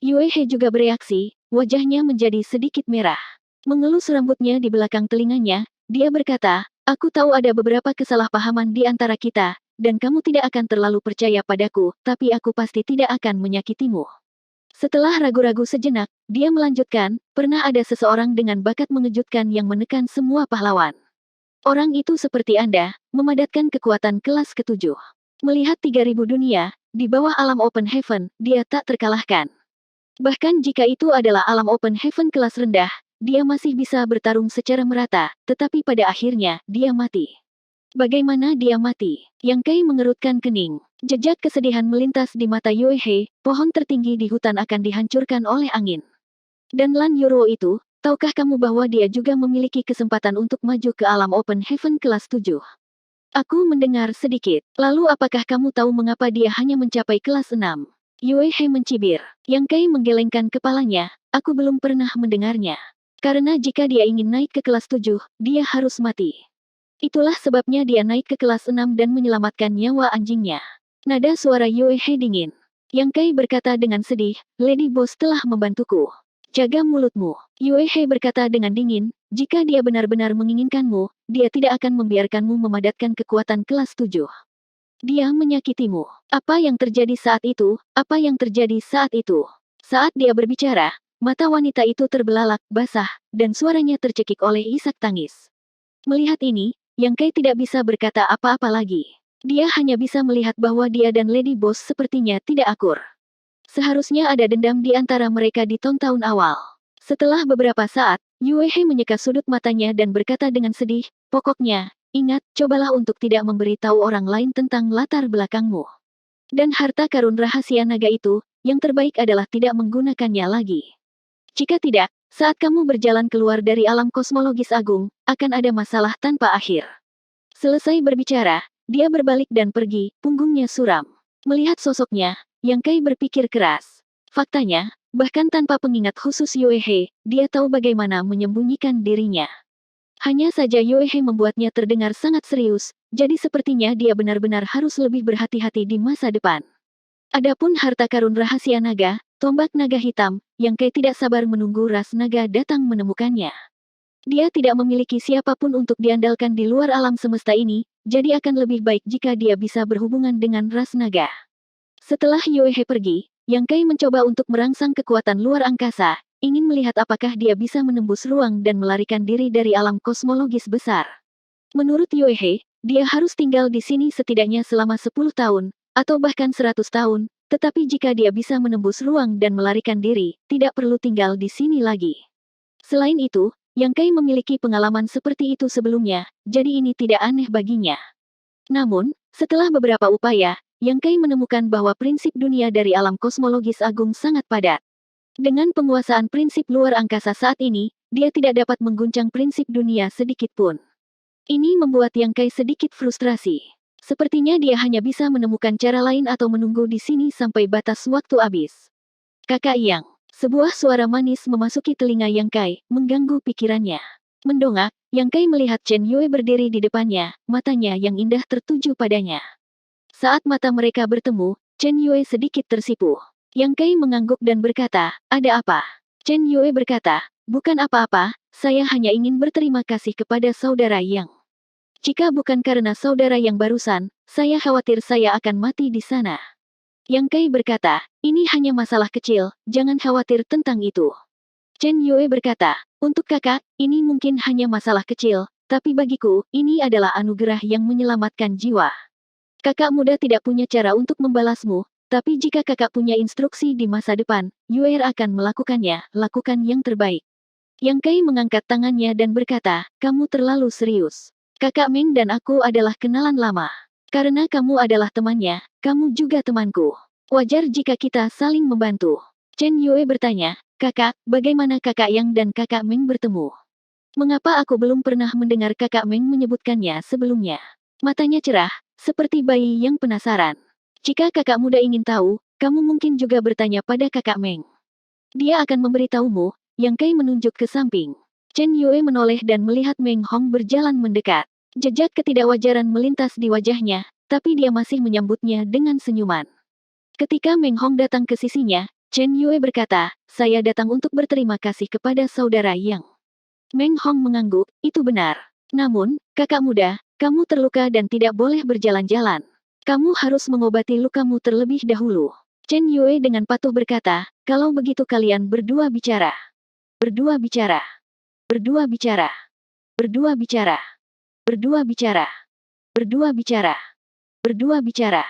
Yue He juga bereaksi, wajahnya menjadi sedikit merah. Mengelus rambutnya di belakang telinganya, dia berkata, aku tahu ada beberapa kesalahpahaman di antara kita, dan kamu tidak akan terlalu percaya padaku, tapi aku pasti tidak akan menyakitimu. Setelah ragu-ragu sejenak, dia melanjutkan, pernah ada seseorang dengan bakat mengejutkan yang menekan semua pahlawan. Orang itu seperti Anda, memadatkan kekuatan kelas ketujuh. Melihat 3000 dunia, di bawah alam Open Heaven, dia tak terkalahkan. Bahkan jika itu adalah alam Open Heaven kelas rendah, dia masih bisa bertarung secara merata, tetapi pada akhirnya, dia mati. Bagaimana dia mati? Yang Kai mengerutkan kening. Jejak kesedihan melintas di mata Yue He, pohon tertinggi di hutan akan dihancurkan oleh angin. Dan Lan Yuruo itu, tahukah kamu bahwa dia juga memiliki kesempatan untuk maju ke alam Open Heaven kelas 7? Aku mendengar sedikit. Lalu apakah kamu tahu mengapa dia hanya mencapai kelas 6? Yue He mencibir. Yang Kai menggelengkan kepalanya, aku belum pernah mendengarnya. Karena jika dia ingin naik ke kelas 7, dia harus mati. Itulah sebabnya dia naik ke kelas 6 dan menyelamatkan nyawa anjingnya. Nada suara Yue He dingin. Yang Kai berkata dengan sedih, Lady Boss telah membantuku. Jaga mulutmu. Yue He berkata dengan dingin, jika dia benar-benar menginginkanmu, dia tidak akan membiarkanmu memadatkan kekuatan kelas 7. Dia menyakitimu. Apa yang terjadi saat itu? Apa yang terjadi saat itu? Saat dia berbicara, mata wanita itu terbelalak, basah, dan suaranya tercekik oleh isak tangis. Melihat ini, Yang Kai tidak bisa berkata apa-apa lagi. Dia hanya bisa melihat bahwa dia dan Lady Boss sepertinya tidak akur. Seharusnya ada dendam di antara mereka di tahun awal. Setelah beberapa saat, Yue He menyeka sudut matanya dan berkata dengan sedih, pokoknya, ingat, cobalah untuk tidak memberitahu orang lain tentang latar belakangmu. Dan harta karun rahasia naga itu, yang terbaik adalah tidak menggunakannya lagi. Jika tidak, saat kamu berjalan keluar dari alam kosmologis agung, akan ada masalah tanpa akhir. Selesai berbicara, dia berbalik dan pergi, punggungnya suram. Melihat sosoknya, Yang Kai berpikir keras. Faktanya, bahkan tanpa pengingat khusus Yue He, dia tahu bagaimana menyembunyikan dirinya. Hanya saja Yue He membuatnya terdengar sangat serius, jadi sepertinya dia benar-benar harus lebih berhati-hati di masa depan. Adapun harta karun rahasia naga, tombak naga hitam, Yang Kai tidak sabar menunggu ras naga datang menemukannya. Dia tidak memiliki siapapun untuk diandalkan di luar alam semesta ini, jadi akan lebih baik jika dia bisa berhubungan dengan ras naga. Setelah Yue He pergi, Yang Kai mencoba untuk merangsang kekuatan luar angkasa, ingin melihat apakah dia bisa menembus ruang dan melarikan diri dari alam kosmologis besar. Menurut Yue He, dia harus tinggal di sini setidaknya selama 10 tahun, atau bahkan 100 tahun, tetapi jika dia bisa menembus ruang dan melarikan diri, tidak perlu tinggal di sini lagi. Selain itu, Yang Kai memiliki pengalaman seperti itu sebelumnya, jadi ini tidak aneh baginya. Namun, setelah beberapa upaya, Yang Kai menemukan bahwa prinsip dunia dari alam kosmologis agung sangat padat. Dengan penguasaan prinsip luar angkasa saat ini, dia tidak dapat mengguncang prinsip dunia sedikit pun. Ini membuat Yang Kai sedikit frustrasi. Sepertinya dia hanya bisa menemukan cara lain atau menunggu di sini sampai batas waktu habis. Kakak Yang, sebuah suara manis memasuki telinga Yang Kai, mengganggu pikirannya. Mendongak, Yang Kai melihat Chen Yue berdiri di depannya, matanya yang indah tertuju padanya. Saat mata mereka bertemu, Chen Yue sedikit tersipu. Yang Kai mengangguk dan berkata, "Ada apa?" Chen Yue berkata, "Bukan apa-apa, saya hanya ingin berterima kasih kepada saudara Yang. Jika bukan karena saudara yang barusan, saya khawatir saya akan mati di sana." Yang Kai berkata, "Ini hanya masalah kecil, jangan khawatir tentang itu." Chen Yue berkata, "Untuk kakak, ini mungkin hanya masalah kecil, tapi bagiku, ini adalah anugerah yang menyelamatkan jiwa. Kakak muda tidak punya cara untuk membalasmu, tapi jika kakak punya instruksi di masa depan, Yue akan melakukannya, lakukan yang terbaik." Yang Kai mengangkat tangannya dan berkata, "Kamu terlalu serius. Kakak Meng dan aku adalah kenalan lama. Karena kamu adalah temannya, kamu juga temanku. Wajar jika kita saling membantu." Chen Yue bertanya, "Kakak, bagaimana kakak Yang dan kakak Meng bertemu? Mengapa aku belum pernah mendengar kakak Meng menyebutkannya sebelumnya?" Matanya cerah, seperti bayi yang penasaran. "Jika kakak muda ingin tahu, kamu mungkin juga bertanya pada kakak Meng. Dia akan memberitahumu." Yang Kai menunjuk ke samping. Chen Yue menoleh dan melihat Meng Hong berjalan mendekat. Jejak ketidakwajaran melintas di wajahnya, tapi dia masih menyambutnya dengan senyuman. Ketika Meng Hong datang ke sisinya, Chen Yue berkata, "Saya datang untuk berterima kasih kepada saudara Yang." Meng Hong mengangguk, "Itu benar. Namun, kakak muda, kamu terluka dan tidak boleh berjalan-jalan. Kamu harus mengobati lukamu terlebih dahulu." Chen Yue dengan patuh berkata, "Kalau begitu kalian berdua bicara. Berdua bicara. Berdua bicara. Berdua bicara. Berdua bicara. Berdua bicara. Berdua bicara."